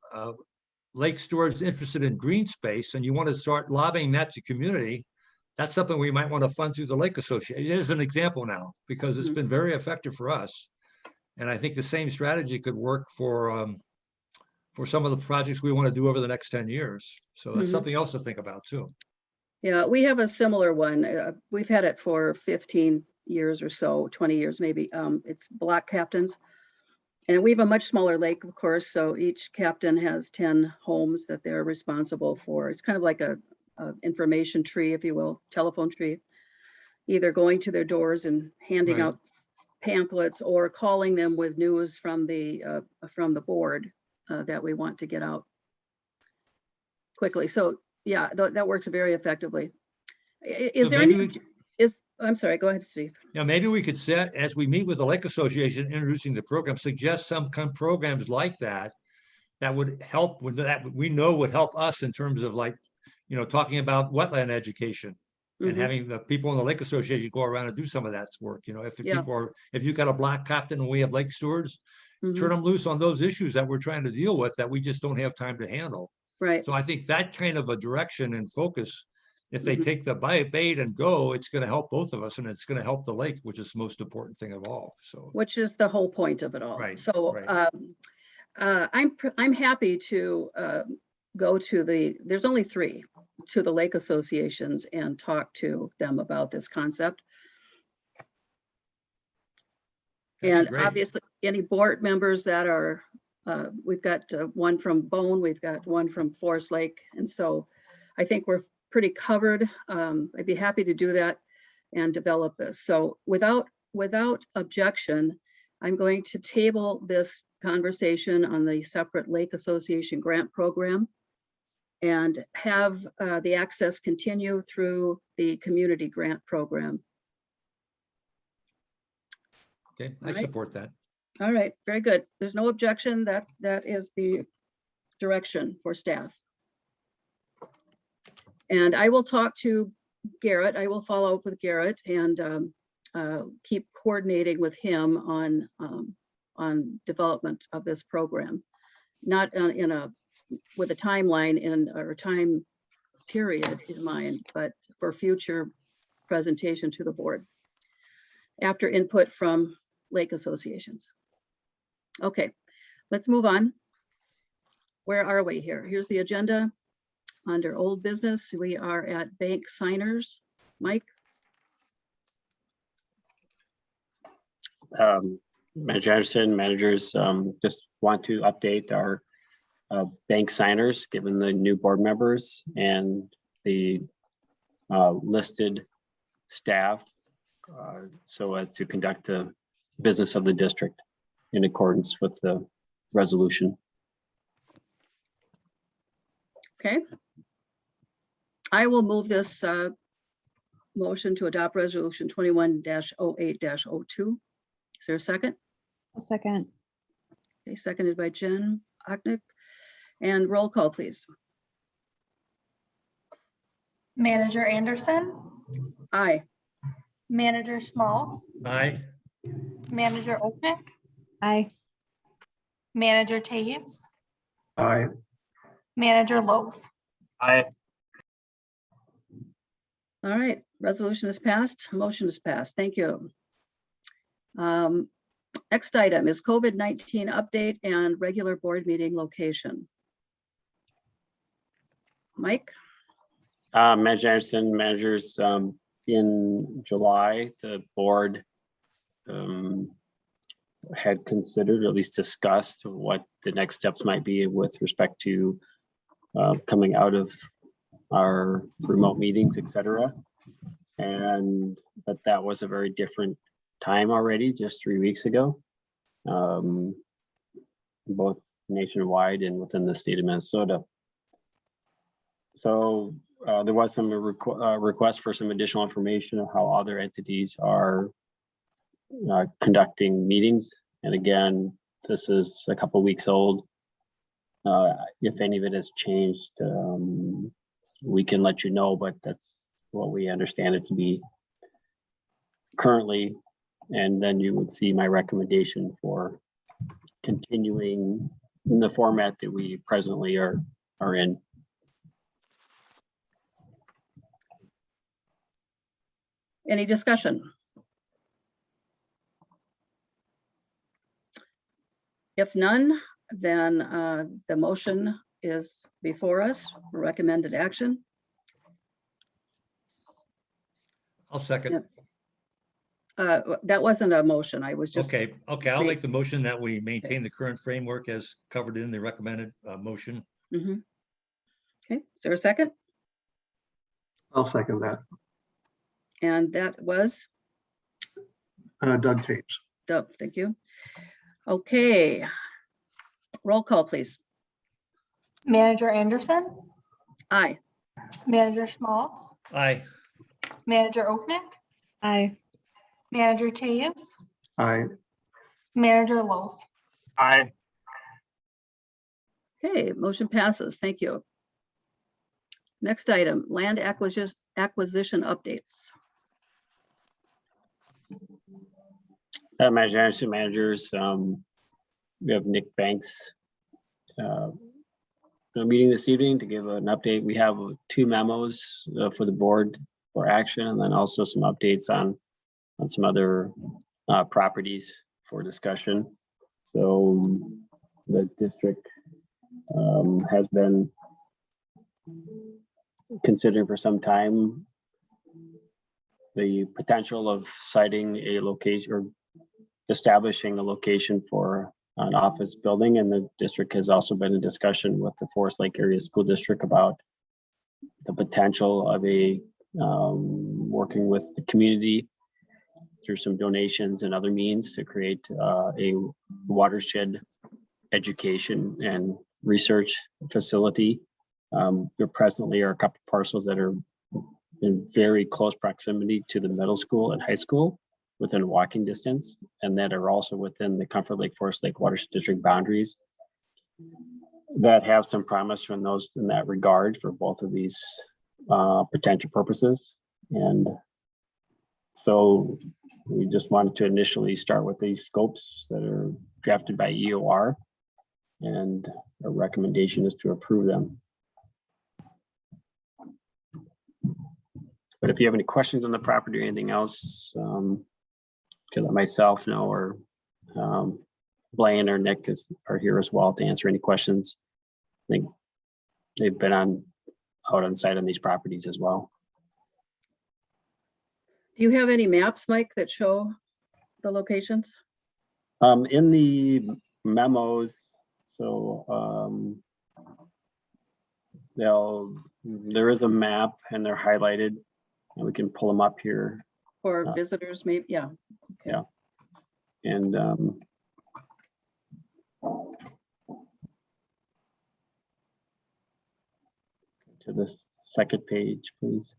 lake stewards interested in green space, and you want to start lobbying that to community, that's something we might want to fund through the Lake Association. It is an example now, because it's been very effective for us. And I think the same strategy could work for some of the projects we want to do over the next 10 years. So that's something else to think about too. Yeah, we have a similar one. We've had it for 15 years or so, 20 years maybe. It's Black Captains. And we have a much smaller lake, of course, so each captain has 10 homes that they're responsible for. It's kind of like a information tree, if you will, telephone tree, either going to their doors and handing Right. out pamphlets or calling them with news from the board that we want to get out quickly. So yeah, that works very effectively. Is So there maybe any, I'm sorry, go ahead, Steve. Yeah, maybe we could set, as we meet with the Lake Association introducing the program, suggest some kind of programs like that that would help with that, we know would help us in terms of like, talking about wetland education and Mhm. having the people in the Lake Association go around and do some of that work. If Yeah. people are, if you've got a black captain and we have lake stewards, Mhm. turn them loose on those issues that we're trying to deal with that we just don't have time to handle. Right. So I think that kind of a direction and focus, if they Mhm. take the bait and go, it's going to help both of us and it's going to help the lake, which is the most important thing of all. So, Which is the whole point of it all. Right, So right. I'm happy to go to there's only 3, to the lake associations and talk to them about this concept. That'd be And great. obviously, any board members that are, we've got one from Bone, we've got one from Forest Lake. And so I think we're pretty covered. I'd be happy to do that and develop this. So without objection, I'm going to table this conversation on the separate Lake Association grant program and have the access continue through the community grant program. Okay, I All right. support that. All right, very good. There's no objection. That is the direction for staff. And I will talk to Garrett. I will follow up with Garrett and keep coordinating with him on development of this program. Not with a timeline or a time period in mind, but for future presentation to the board after input from lake associations. Okay, let's move on. Where are we here? Here's the agenda. Under old business, we are at bank signers. Mike? Manager Anderson, managers, just want to update our bank signers, given the new board members and the listed staff, so as to conduct the business of the district in accordance with the resolution. Okay. I will move this motion to adopt resolution 21-08-02. Is there a second? A second. Okay, seconded by Jen Ocknick. And roll call, please. Manager Anderson, Aye. Manager Schmaltz, Aye. Manager Oaknick, Aye. Manager Taves, Aye. Manager Loaf. Aye. All right, resolution is passed, motion is passed. Thank you. Next item is COVID-19 update and regular board meeting location. Mike? Manager Anderson, managers, in July, the board had considered, or at least discussed, what the next steps might be with respect to coming out of our remote meetings, et cetera. But that was a very different time already, just 3 weeks ago, both nationwide and within the state of Minnesota. So there was some request for some additional information of how other entities are conducting meetings. And again, this is a couple weeks old. If any of it has changed, we can let you know, but that's what we understand it to be currently. And then you would see my recommendation for continuing in the format that we presently are in. Any discussion? If none, then the motion is before us, recommended action. I'll second. That wasn't a motion. I was just. Okay, I'll Great. make the motion that we maintain the current framework as covered in the recommended motion. Mhm. Okay, is there a second? I'll second that. And that was, Doug Tapes. Dove, thank you. Okay. Roll call, please. Manager Anderson, Aye. Manager Schmaltz, Aye. Manager Oknick, Aye. Manager Taves, Aye. Manager Loth. Aye. Okay, motion passes. Thank you. Next item, land acquisition updates. Manager Anderson, managers, we have Nick Banks a meeting this evening to give an update. We have 2 memos for the board for action, and then also some updates on some other properties for discussion. So the district has been considering for some time the potential of citing a location or establishing a location for an office building, and the district has also been in discussion with the Forest Lake Area School District about the potential of a working with the community through some donations and other means to create a watershed education and research facility. There presently are a couple parcels that are in very close proximity to the middle school and high school, within walking distance, and that are also within the Comfort Lake Forest Lake Watershed District boundaries that have some promise from those in that regard for both of these potential purposes. And so we just wanted to initially start with these scopes that are drafted by EOR, and a recommendation is to approve them. But if you have any questions on the property or anything else, could let myself know, or Blaine or Nick are here as well to answer any questions. I think they've been out on site on these properties as well. Do you have any maps, Mike, that show the locations? In the memos, so there is a map and they're highlighted, and we can pull them up here. Or visitors, maybe, yeah. Okay. Yeah. And to the second page, please.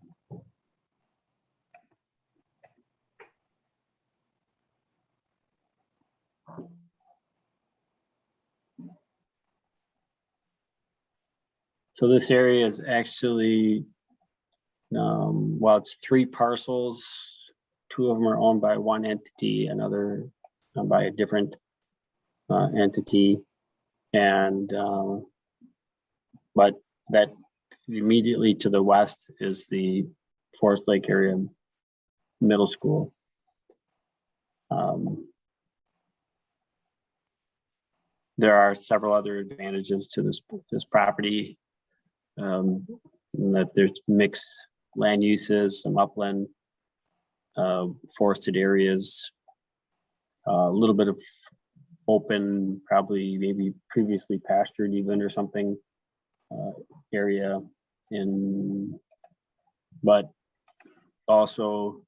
So this area is actually, well, it's 3 parcels. 2 of them are owned by one entity, another by a different entity. And, but that immediately to the west is the Forest Lake Area Middle School. There are several other advantages to this property. That there's mixed land uses, some upland, forested areas, a little bit of open, probably maybe previously pastured even or something area but also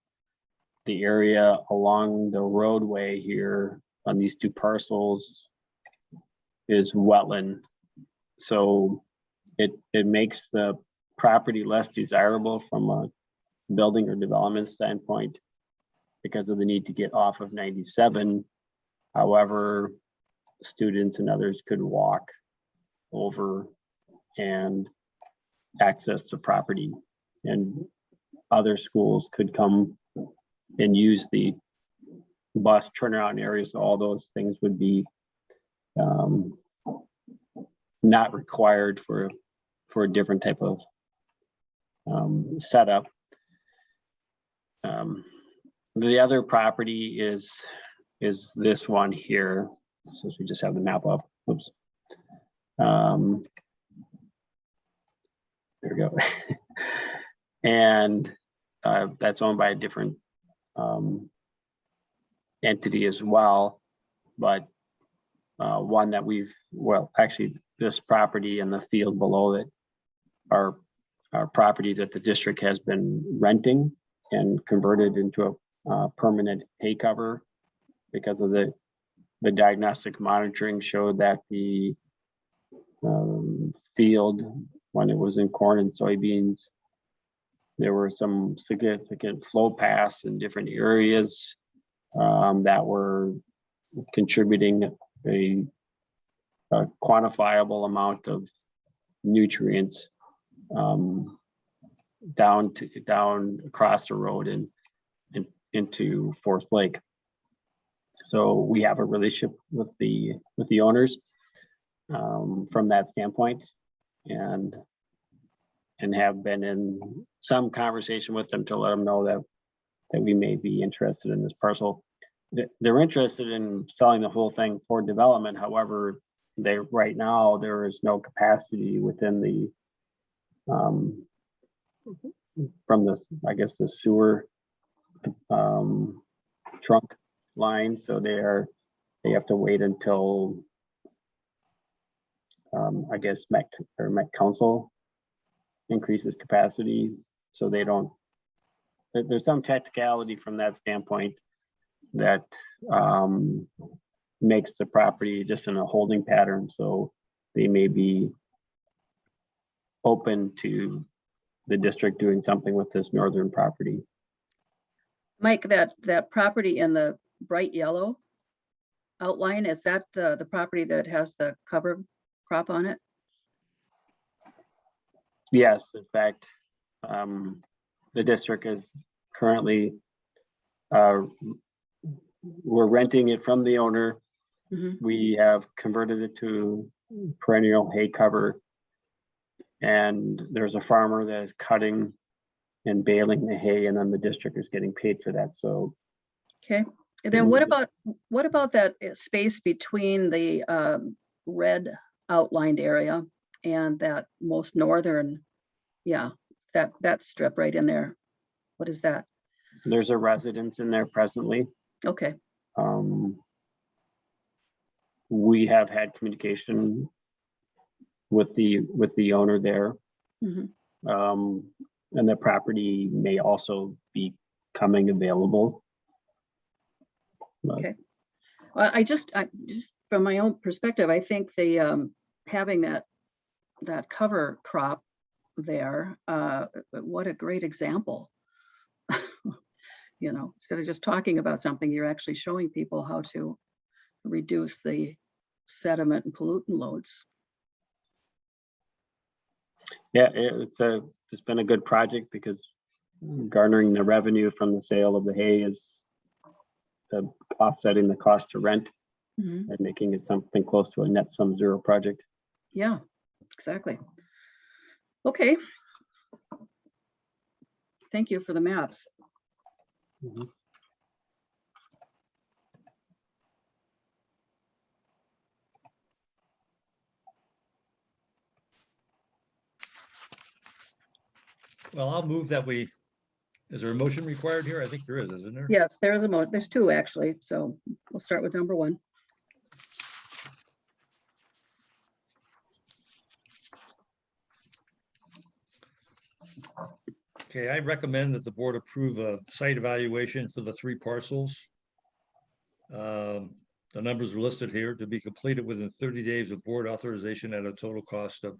the area along the roadway here on these 2 parcels is wetland. So it makes the property less desirable from a building or development standpoint because of the need to get off of 97. However, students and others could walk over and access the property, and other schools could come and use the bus turnaround areas. All those things would be not required for a different type of setup. The other property is this one here. Since we just have the map up. Oops. There we go. And that's owned by a different entity as well, but one that actually this property and the field below it are properties that the district has been renting and converted into a permanent hay cover because of the diagnostic monitoring showed that the field, when it was in corn and soybeans, there were some significant flow paths in different areas that were contributing a quantifiable amount of nutrients down across the road and into Forest Lake. So we have a relationship with the owners from that standpoint, and have been in some conversation with them to let them know that we may be interested in this parcel. They're interested in selling the whole thing for development. However, right now there is no capacity within the from the, I guess, the sewer trunk line. So they have to wait until I guess Met Council increases capacity. So they don't, there's some technicality from that standpoint that makes the property just in a holding pattern. So they may be open to the district doing something with this northern property. Mike, that property in the bright yellow outline, is that the property that has the cover crop on it? Yes, in fact, the district is currently, we're renting it from the owner. Mhm. We have converted it to perennial hay cover. And there's a farmer that is cutting and baling the hay, and then the district is getting paid for that. So Okay, and then what about that space between the red outlined area and that most northern, yeah, that strip right in there? What is that? there's a residence in there presently. Okay, We have had communication with the owner there. mhm. And the property may also be coming available. But Okay. Well, I just from my own perspective, I think the having that cover crop there, what a great example. You know, instead of just talking about something, you're actually showing people how to reduce the sediment and pollutant loads. yeah, it's been a good project because garnering the revenue from the sale of the hay is offsetting the cost to rent Mhm. and making it something close to a net sum zero project. Yeah, exactly. Okay. Thank you for the maps. Mhm. Well, I'll move that is there a motion required here? I think there is, isn't there? Yes, there is there's two actually, so we'll start with number one. Okay, I recommend that the board approve a site evaluation for the 3 parcels. The numbers are listed here to be completed within 30 days of board authorization at a total cost of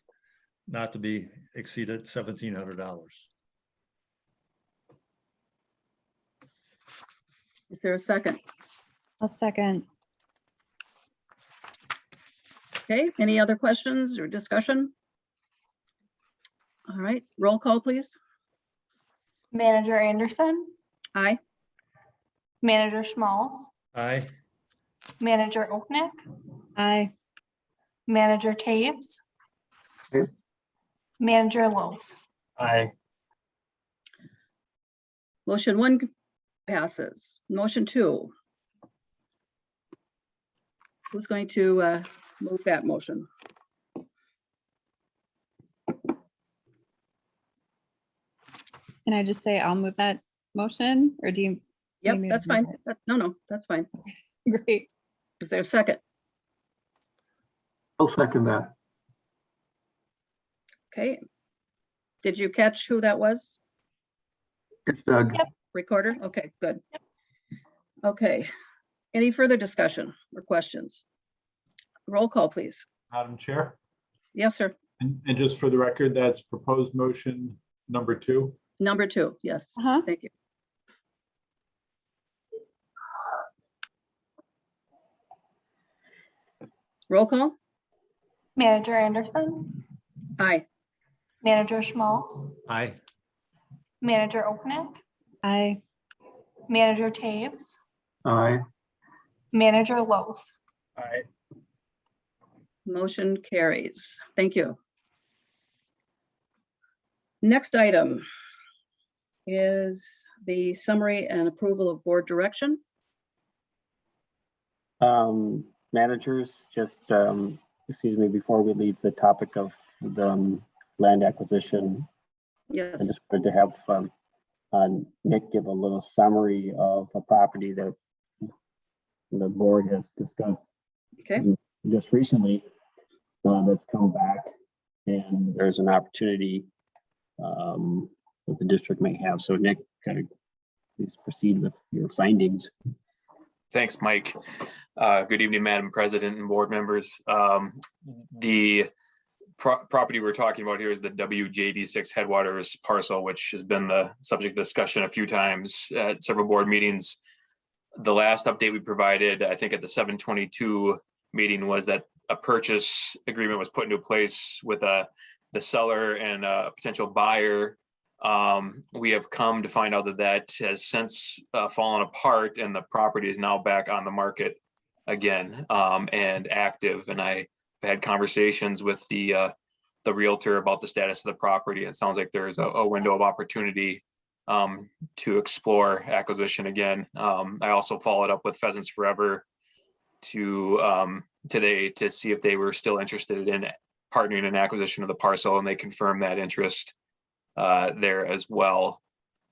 not to be exceeded $1,700. Is there a second? I'll second. Okay, any other questions or discussion? All right, roll call, please. Manager Anderson, Aye. Manager Schmalz, Aye. Manager Oknick, Aye. Manager Taves. Aye. Manager Lowe. Aye. Motion 1 passes. Motion 2. Who's going to move that motion? Can I just say I'll move that motion, or do you? Yep, need me to that's move fine. No, that's fine. it? Great. Is there a second? I'll second that. Okay. Did you catch who that was? It's Doug. Yep. Recorder? Okay, good. Okay. Any further discussion or questions? Roll call, please. Madam Chair, Yes, sir. and just for the record, that's proposed motion number 2. Number 2, yes. Uh-huh. Thank you. Roll call? Manager Anderson, Aye. Manager Schmaltz, Aye. Manager Oknek, Aye. Manager Taves, Aye. Manager Loth. Aye. Motion carries. Thank you. Next item is the summary and approval of board direction. Managers, just, excuse me, before we leave the topic of the land acquisition, I Yes, just wanted to have Nick give a little summary of a property that the board has discussed okay. just recently, that's come back, and there's an opportunity that the district may have. So Nick, kind of please proceed with your findings. Thanks, Mike. Good evening, Madam President and board members. The property we're talking about here is the WJD6 Headwaters parcel, which has been the subject of discussion a few times at several board meetings. The last update we provided, I think at the 7/22 meeting, was that a purchase agreement was put into place with the seller and a potential buyer. We have come to find out that that has since fallen apart, and the property is now back on the market again, and active. And I've had conversations with the realtor about the status of the property. It sounds like there's a window of opportunity to explore acquisition again. I also followed up with Pheasants Forever today to see if they were still interested in partnering in acquisition of the parcel, and they confirmed that interest there as well.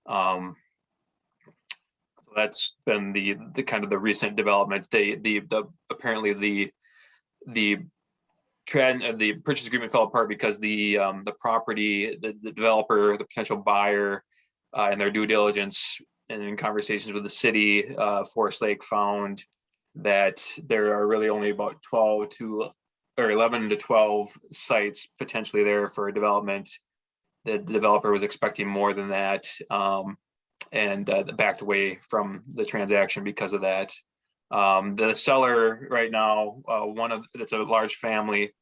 So that's been the kind of the recent development. Apparently the trend of the purchase agreement fell apart because the property, the developer, the potential buyer, in their due diligence and in conversations with the city, Forest Lake found that there are really only about 11 to 12 sites potentially there for development. The developer was expecting more than that, and backed away from the transaction because of that. The seller right now, it's a large family,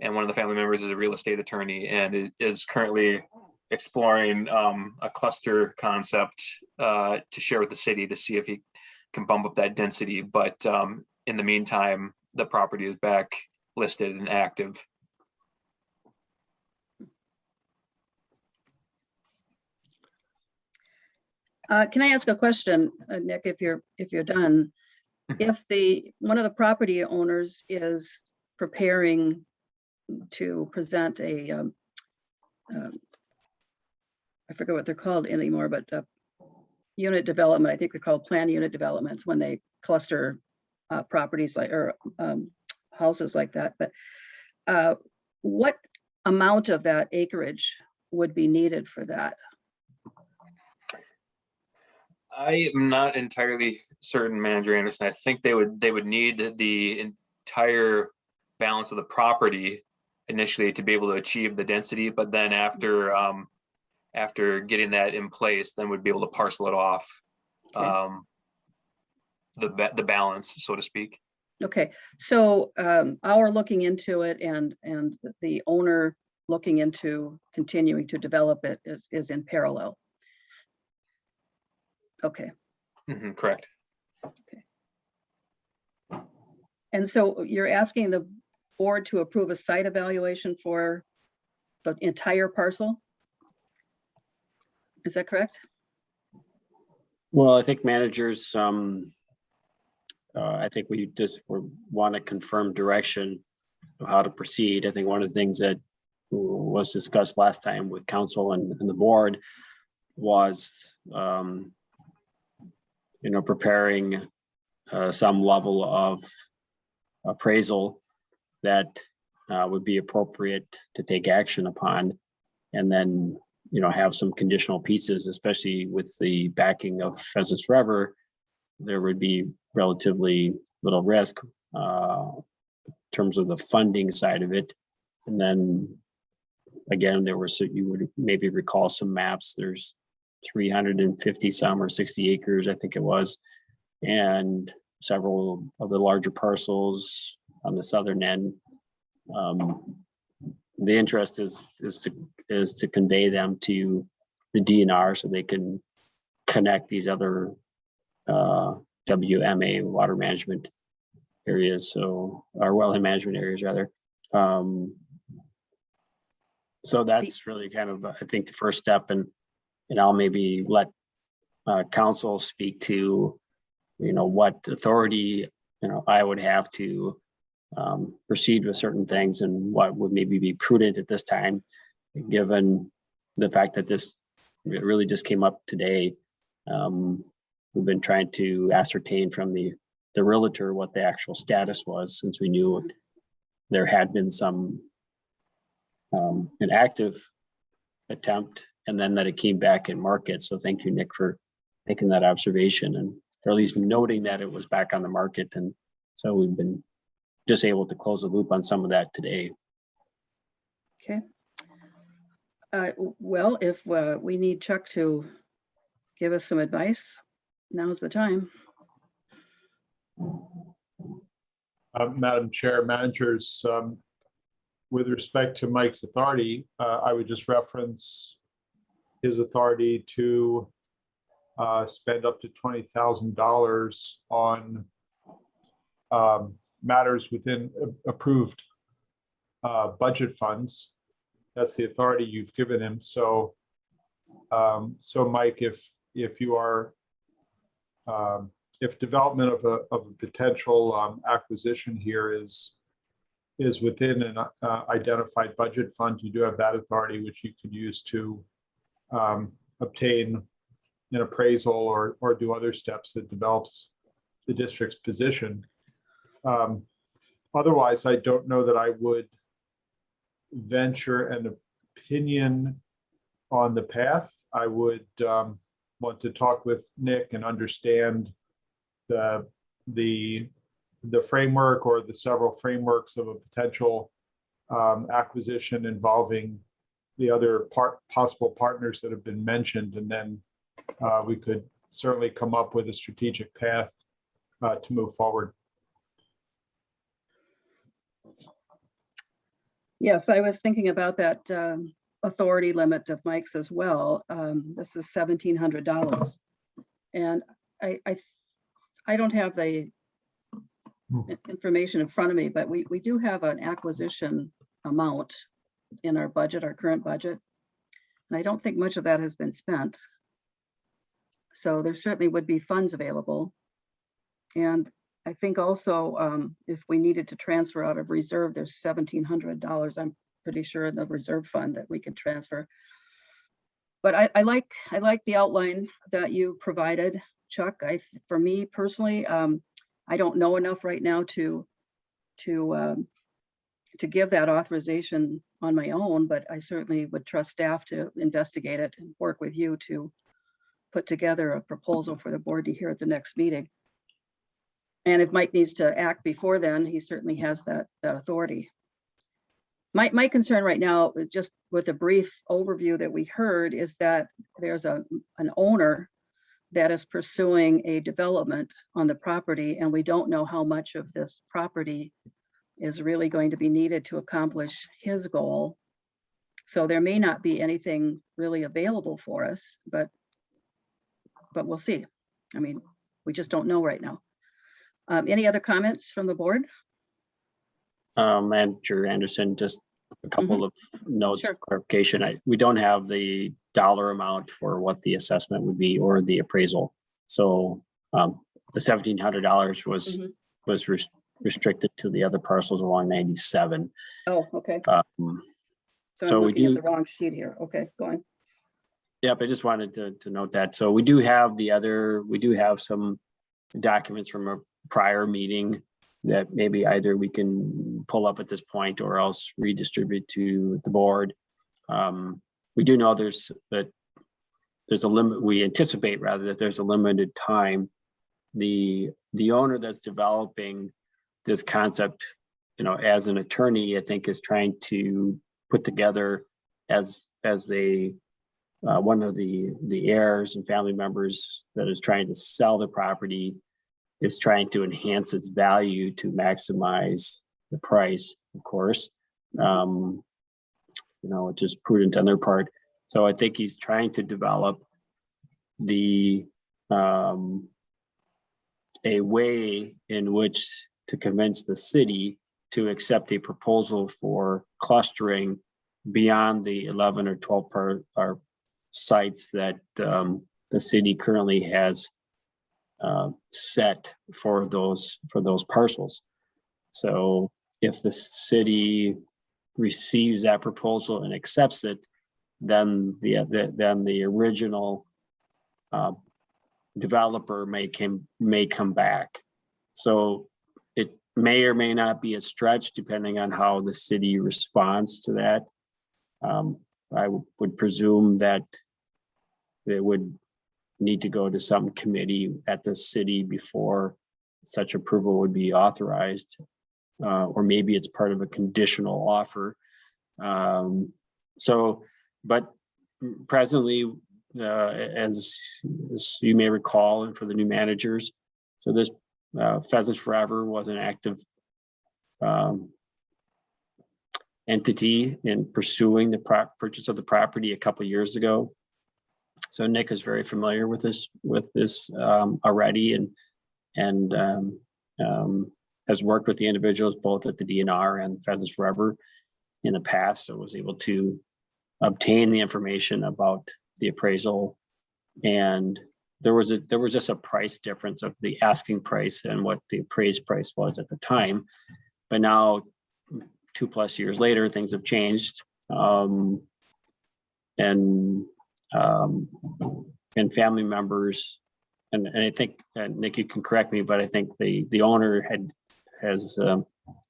and one of the family members is a real estate attorney, and is currently exploring a cluster concept to share with the city to see if he can bump up that density. But in the meantime, the property is back listed and active. Can I ask a question, Nick, if you're done? If one of the property owners is preparing to present a, I forget what they're called anymore, but unit development, I think they're called planned unit developments when they cluster properties or houses like that. But what amount of that acreage would be needed for that? I am not entirely certain, Manager Anderson. I think they would need the entire balance of the property initially to be able to achieve the density, but then after getting that in place, then would be able to parcel it off, Okay. The balance, so to speak. Okay, so our looking into it and the owner looking into continuing to develop it is in parallel. Okay. Correct. And so you're asking the board to approve a site evaluation for the entire parcel? Is that correct? Well, I think managers, I think we just want to confirm direction of how to proceed. I think one of the things that was discussed last time with council and the board was, preparing some level of appraisal that would be appropriate to take action upon, and then have some conditional pieces, especially with the backing of Pheasants Forever. There would be relatively little risk in terms of the funding side of it. And then again, there were, so you would maybe recall some maps, there's 350 some or 60 acres, I think it was, and several of the larger parcels on the southern end. The interest is to convey them to the DNR so they can connect these other WMA water management areas, so our wellhead management areas rather. So that's really kind of, I think, the first step, and I'll maybe let council speak to, what authority, I would have to proceed with certain things and what would maybe be prudent at this time, given the fact that this really just came up today. We've been trying to ascertain from the realtor what the actual status was, since we knew there had been an active attempt, and then that it came back in market. So thank you, Nick, for making that observation, and or at least noting that it was back on the market. And so we've been just able to close the loop on some of that today. Okay. Well, if we need Chuck to give us some advice, now's the time. Madam Chair, managers, with respect to Mike's authority, I would just reference his authority to spend up to $20,000 on matters within approved budget funds. That's the authority you've given him. So, Mike, if you are, if development of a potential acquisition here is within an identified budget fund, you do have that authority, which you could use to obtain an appraisal or do other steps that develops the district's position. Otherwise, I don't know that I would venture an opinion on the path. I would want to talk with Nick and understand the framework or the several frameworks of a potential acquisition involving the other possible partners that have been mentioned, and then we could certainly come up with a strategic path to move forward. Yes, I was thinking about that authority limit of Mike's as well. This is $1,700, and I don't have the information in front of me, but we do have an acquisition amount in our budget, our current budget, and I don't think much of that has been spent. So there certainly would be funds available. And I think also if we needed to transfer out of reserve, there's $1,700, I'm pretty sure, in the reserve fund that we could transfer. But I like the outline that you provided, Chuck. For me personally, I don't know enough right now to give that authorization on my own, but I certainly would trust staff to investigate it and work with you to put together a proposal for the board to hear at the next meeting. And if Mike needs to act before then, he certainly has that authority. My concern right now, just with a brief overview that we heard, is that there's an owner that is pursuing a development on the property, and we don't know how much of this property is really going to be needed to accomplish his goal. So there may not be anything really available for us, but we'll see. I mean, we just don't know right now. Any other comments from the board? Manager Anderson, just a couple of notes Sure. of clarification. We don't have the dollar amount for what the assessment would be or the appraisal. So the $1,700 was restricted to the other parcels along 97. Oh, okay. So I'm we looking at do. the wrong sheet here. Okay, go on. Yep, I just wanted to note that. So we do have some documents from a prior meeting that maybe either we can pull up at this point or else redistribute to the board. We do know there's a limit, we anticipate rather that there's a limited time the owner that's developing this concept, as an attorney, I think is trying to put together as one of the heirs and family members that is trying to sell the property is trying to enhance its value to maximize the price, of course, which is prudent on their part. So I think he's trying to develop a way in which to convince the city to accept a proposal for clustering beyond the 11 or 12 sites that the city currently has set for those parcels. So if the city receives that proposal and accepts it, then the original developer may come back. So it may or may not be a stretch depending on how the city responds to that. I would presume that it would need to go to some committee at the city before such approval would be authorized, or maybe it's part of a conditional offer. But presently, as you may recall, and for the new managers, so this Pheasants Forever was an active entity in pursuing the purchase of the property a couple of years ago. So Nick is very familiar with this already, and has worked with the individuals both at the DNR and Pheasants Forever in the past, so was able to obtain the information about the appraisal. And there was just a price difference of the asking price and what the appraised price was at the time. But now, 2+ years later, things have changed, and family members, and I think Nick, you can correct me, but I think the owner is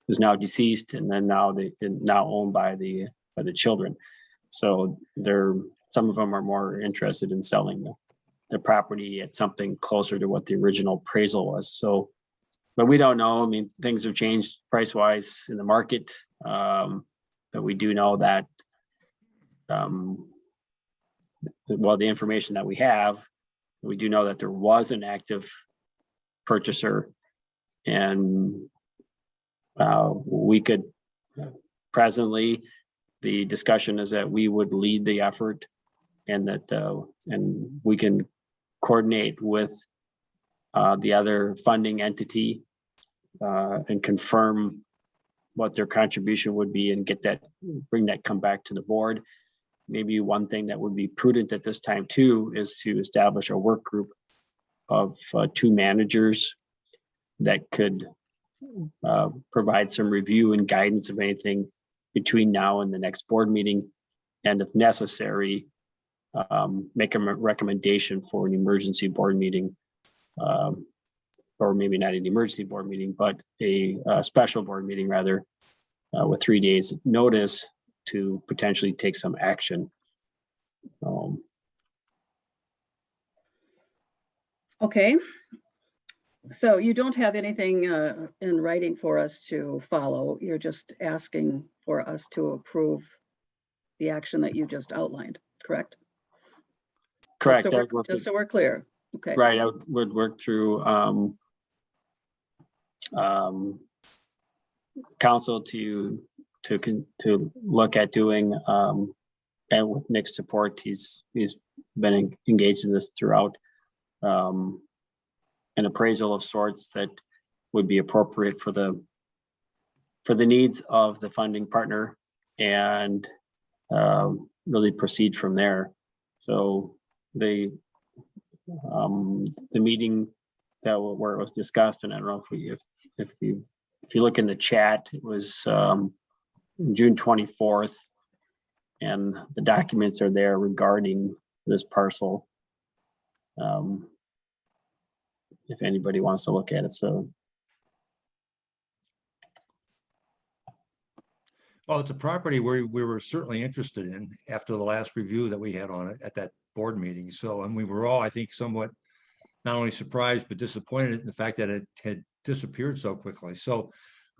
now deceased, and then now owned by the children. So some of them are more interested in selling the property at something closer to what the original appraisal was. So, but we don't know. I mean, things have changed price-wise in the market, but we do know that, the information that we have, we do know that there was an active purchaser, and we could presently, the discussion is that we would lead the effort, and that and we can coordinate with the other funding entity and confirm what their contribution would be, and come back to the board. Maybe one thing that would be prudent at this time too is to establish a work group of 2 managers that could provide some review and guidance of anything between now and the next board meeting, and if necessary, make a recommendation for an emergency board meeting, or maybe not an emergency board meeting, but a special board meeting rather, with 3 days notice to potentially take some action. Okay. So you don't have anything in writing for us to follow. You're just asking for us to approve the action that you just outlined, correct? Correct. Just so we're clear. Okay. Right. I would work through council to look at doing, and with Nick's support, he's been engaged in this throughout, an appraisal of sorts that would be appropriate for the needs of the funding partner, and really proceed from there. So the meeting where it was discussed, and I don't know if you look in the chat, it was June 24th, and the documents are there regarding this parcel. If anybody wants to look at it, so. Well, it's a property we were certainly interested in after the last review that we had on it at that board meeting. So, and we were all, I think, somewhat not only surprised, but disappointed in the fact that it had disappeared so quickly. So,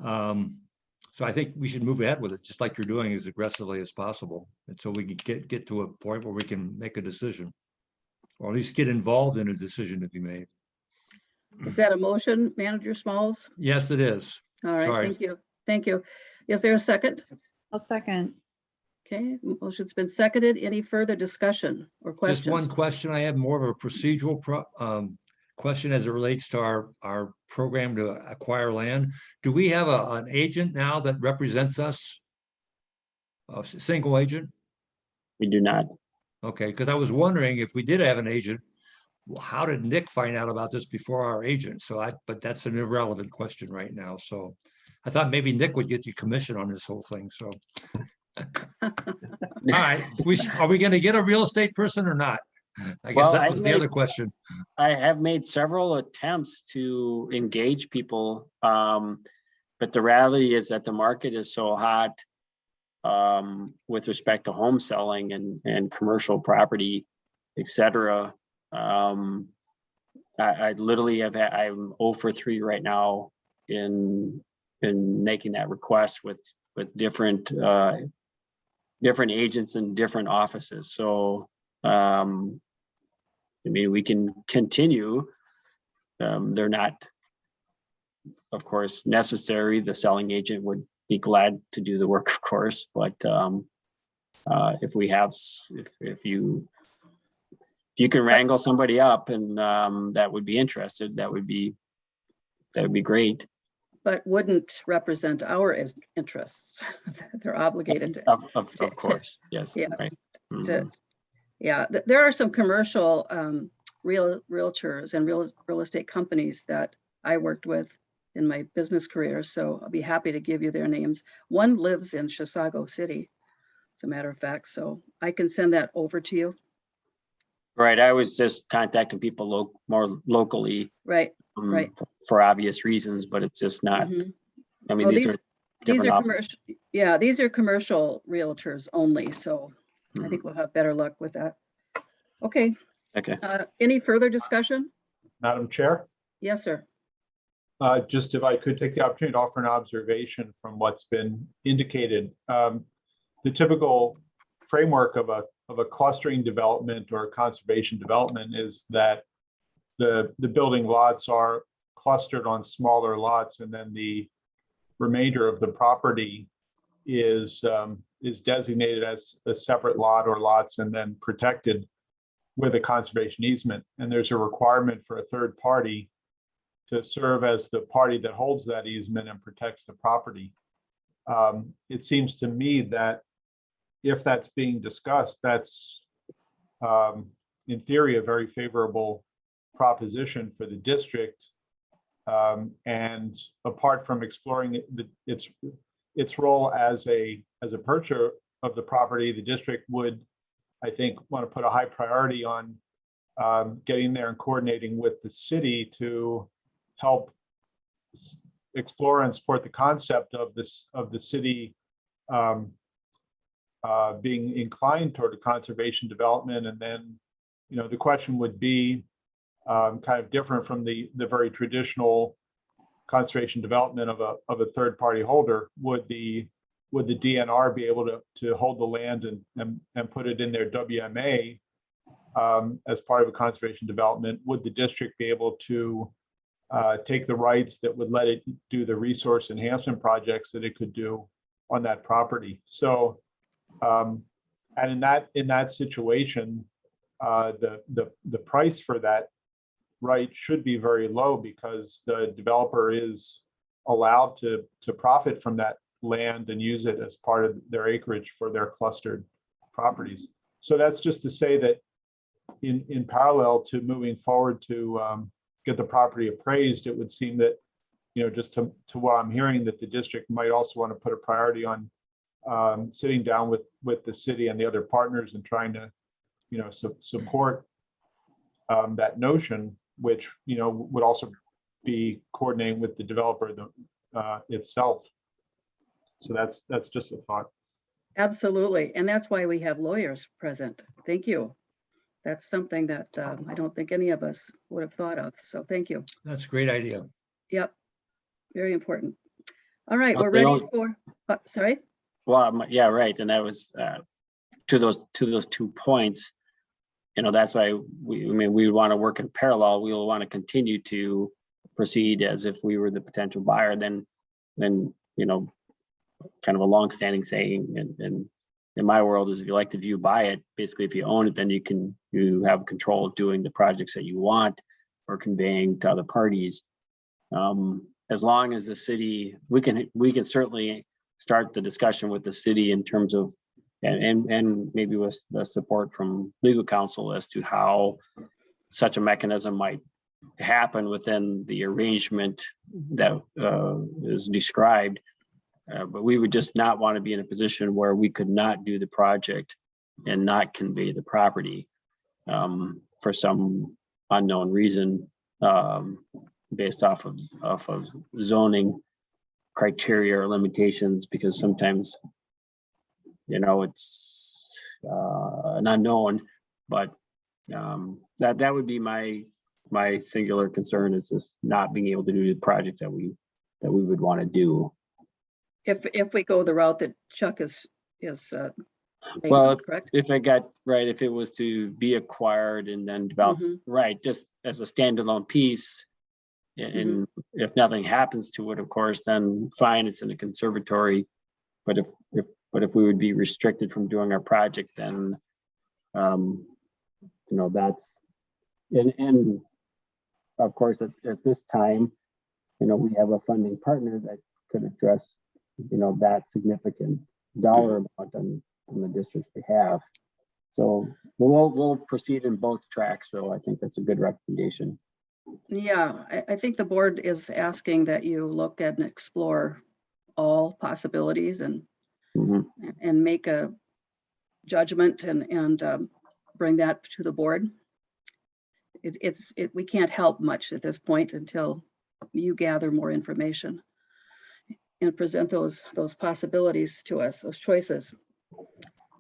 so I think we should move ahead with it, just like you're doing, as aggressively as possible. And so we can get to a point where we can make a decision, or at least get involved in a decision to be made. Is that a motion, Manager Smalls? Yes, it is. All right, Sorry. thank you. Thank you. Is there a second? I'll second. Okay, motion's been seconded. Any further discussion or Just one questions? question. I have more of a procedural question as it relates to our program to acquire land. Do we have an agent now that represents us? A single agent? We do not. Okay, because I was wondering if we did have an agent, well, how did Nick find out about this before our agent? But that's an irrelevant question right now. So I thought maybe Nick would get the commission on this whole thing, so. All right, are we gonna get a real estate person or not? I guess Well, that I was the other made- question. I have made several attempts to engage people. But the reality is that the market is so hot with respect to home selling and commercial property, et cetera. I literally I'm 0 for 3 right now in making that request with different agents in different offices. So, I mean, we can continue. They're not, of course, necessary. The selling agent would be glad to do the work, of course, but if you can wrangle somebody up and that would be interested, that would be great. But wouldn't represent our interests. They're obligated to. Of course, yes. Yes. Right. to- Yeah, there are some commercial realtors and real estate companies that I worked with in my business career, so I'll be happy to give you their names. One lives in Chisago City, as a matter of fact, so I can send that over to you. Right, I was just contacting people more locally. Right, right. For obvious reasons, but it's just not, Mhm. I mean, Well, these are these different are offices. commercial, yeah, these are commercial realtors only, so I Mhm. think we'll have better luck with that. Okay, Okay, any further discussion? Madam Chair, Yes, sir. just if I could take the opportunity to offer an observation from what's been indicated. The typical framework of a clustering development or a conservation development is that the building lots are clustered on smaller lots, and then the remainder of the property is designated as a separate lot or lots and then protected with a conservation easement. And there's a requirement for a third party to serve as the party that holds that easement and protects the property. It seems to me that if that's being discussed, that's in theory a very favorable proposition for the district. And apart from exploring its role as a purchaser of the property, the district would, I think, want to put a high priority on getting there and coordinating with the city to help explore and support the concept of the city being inclined toward a conservation development. And then, the question would be kind of different from the very traditional conservation development of a third party holder. Would the DNR be able to hold the land and put it in their WMA as part of a conservation development? Would the district be able to take the rights that would let it do the resource enhancement projects that it could do on that property? So, and in that situation, the price for that right should be very low, because the developer is allowed to profit from that land and use it as part of their acreage for their clustered properties. So that's just to say that in parallel to moving forward to get the property appraised, it would seem that, just to what I'm hearing, that the district might also want to put a priority on sitting down with the city and the other partners and trying to, support that notion, which, would also be coordinating with the developer itself. So that's just a thought. Absolutely. And that's why we have lawyers present. Thank you. That's something that I don't think any of us would have thought of. So thank you. That's a great idea. Yep. Very important. All right, Well, we're they ready don't- for, sorry? Well, yeah, right. And that was to those 2 points. That's why we want to work in parallel. We will want to continue to proceed as if we were the potential buyer. Then kind of a longstanding saying and in my world is if you like the view, buy it. Basically, if you own it, then you have control of doing the projects that you want or conveying to other parties. As long as the city, we can certainly start the discussion with the city in terms of and maybe with the support from legal counsel as to how such a mechanism might happen within the arrangement that is described. But we would just not want to be in a position where we could not do the project and not convey the property for some unknown reason based off of zoning criteria or limitations, because sometimes it's an unknown, but that would be my singular concern is just not being able to do the project that we would want to do. If we go the route that Chuck is Well, correct? if it was to be acquired and then developed, right, just as a standalone piece. And if nothing happens to it, of course, then fine, it's in a conservatory. But if we would be restricted from doing our project, then that's and of course at this time, we have a funding partner that could address that significant dollar amount on the district's behalf. So we'll proceed in both tracks. So I think that's a good recommendation. Yeah, I think the board is asking that you look at and explore all possibilities and make a judgment and bring that to the board. We can't help much at this point until you gather more information and present those possibilities to us, those choices.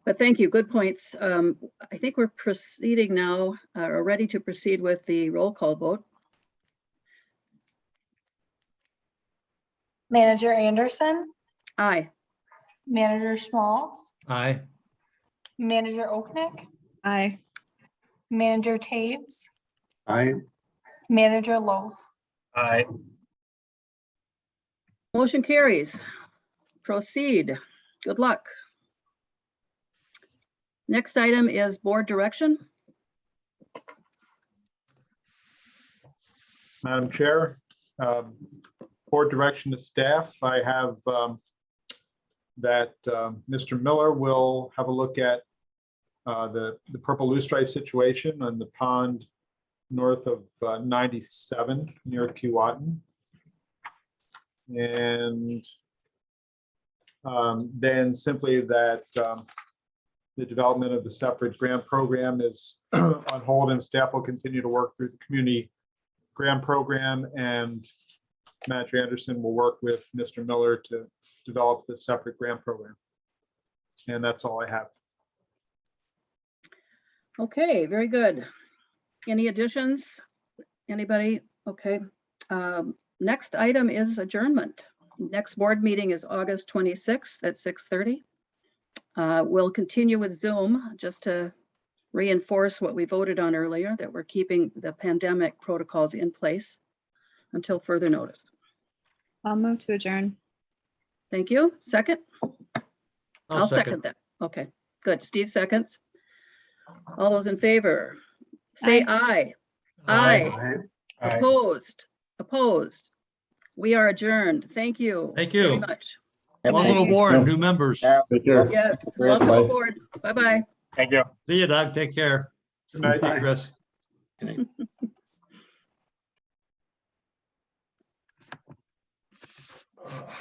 But thank you, good points. I think we're proceeding now, or ready to proceed with the roll call vote. Manager Anderson, Aye. Manager Schmaltz, Aye. Manager Oknick, Aye. Manager Taves, Aye. Manager Loth. Aye. Motion carries. Proceed. Good luck. Next item is board direction. Madam Chair, board direction to staff, I have that Mr. Miller will have a look at the purple loosestrife situation on the pond north of 97 near Keewatin. And then simply that the development of the separate grant program is on hold and staff will continue to work through the community grant program, and Manager Anderson will work with Mr. Miller to develop the separate grant program. And that's all I have. Okay, very good. Any additions? Anybody? Okay. Next item is adjournment. Next board meeting is August 26th at 6:30. We'll continue with Zoom just to reinforce what we voted on earlier, that we're keeping the pandemic protocols in place until further notice. I'll move to adjourn. Thank you. Second? I'll second that. Okay, good. Steve seconds. All those in favor, say aye. Aye. Aye. Opposed? Opposed? We are adjourned. Thank you. Thank very you. much. Welcome aboard, new members. Take care. Yes, Chris. welcome Bye. aboard. Bye-bye. Thank you. See you, Doug. Take care. Good night. See you, Chris. Good night.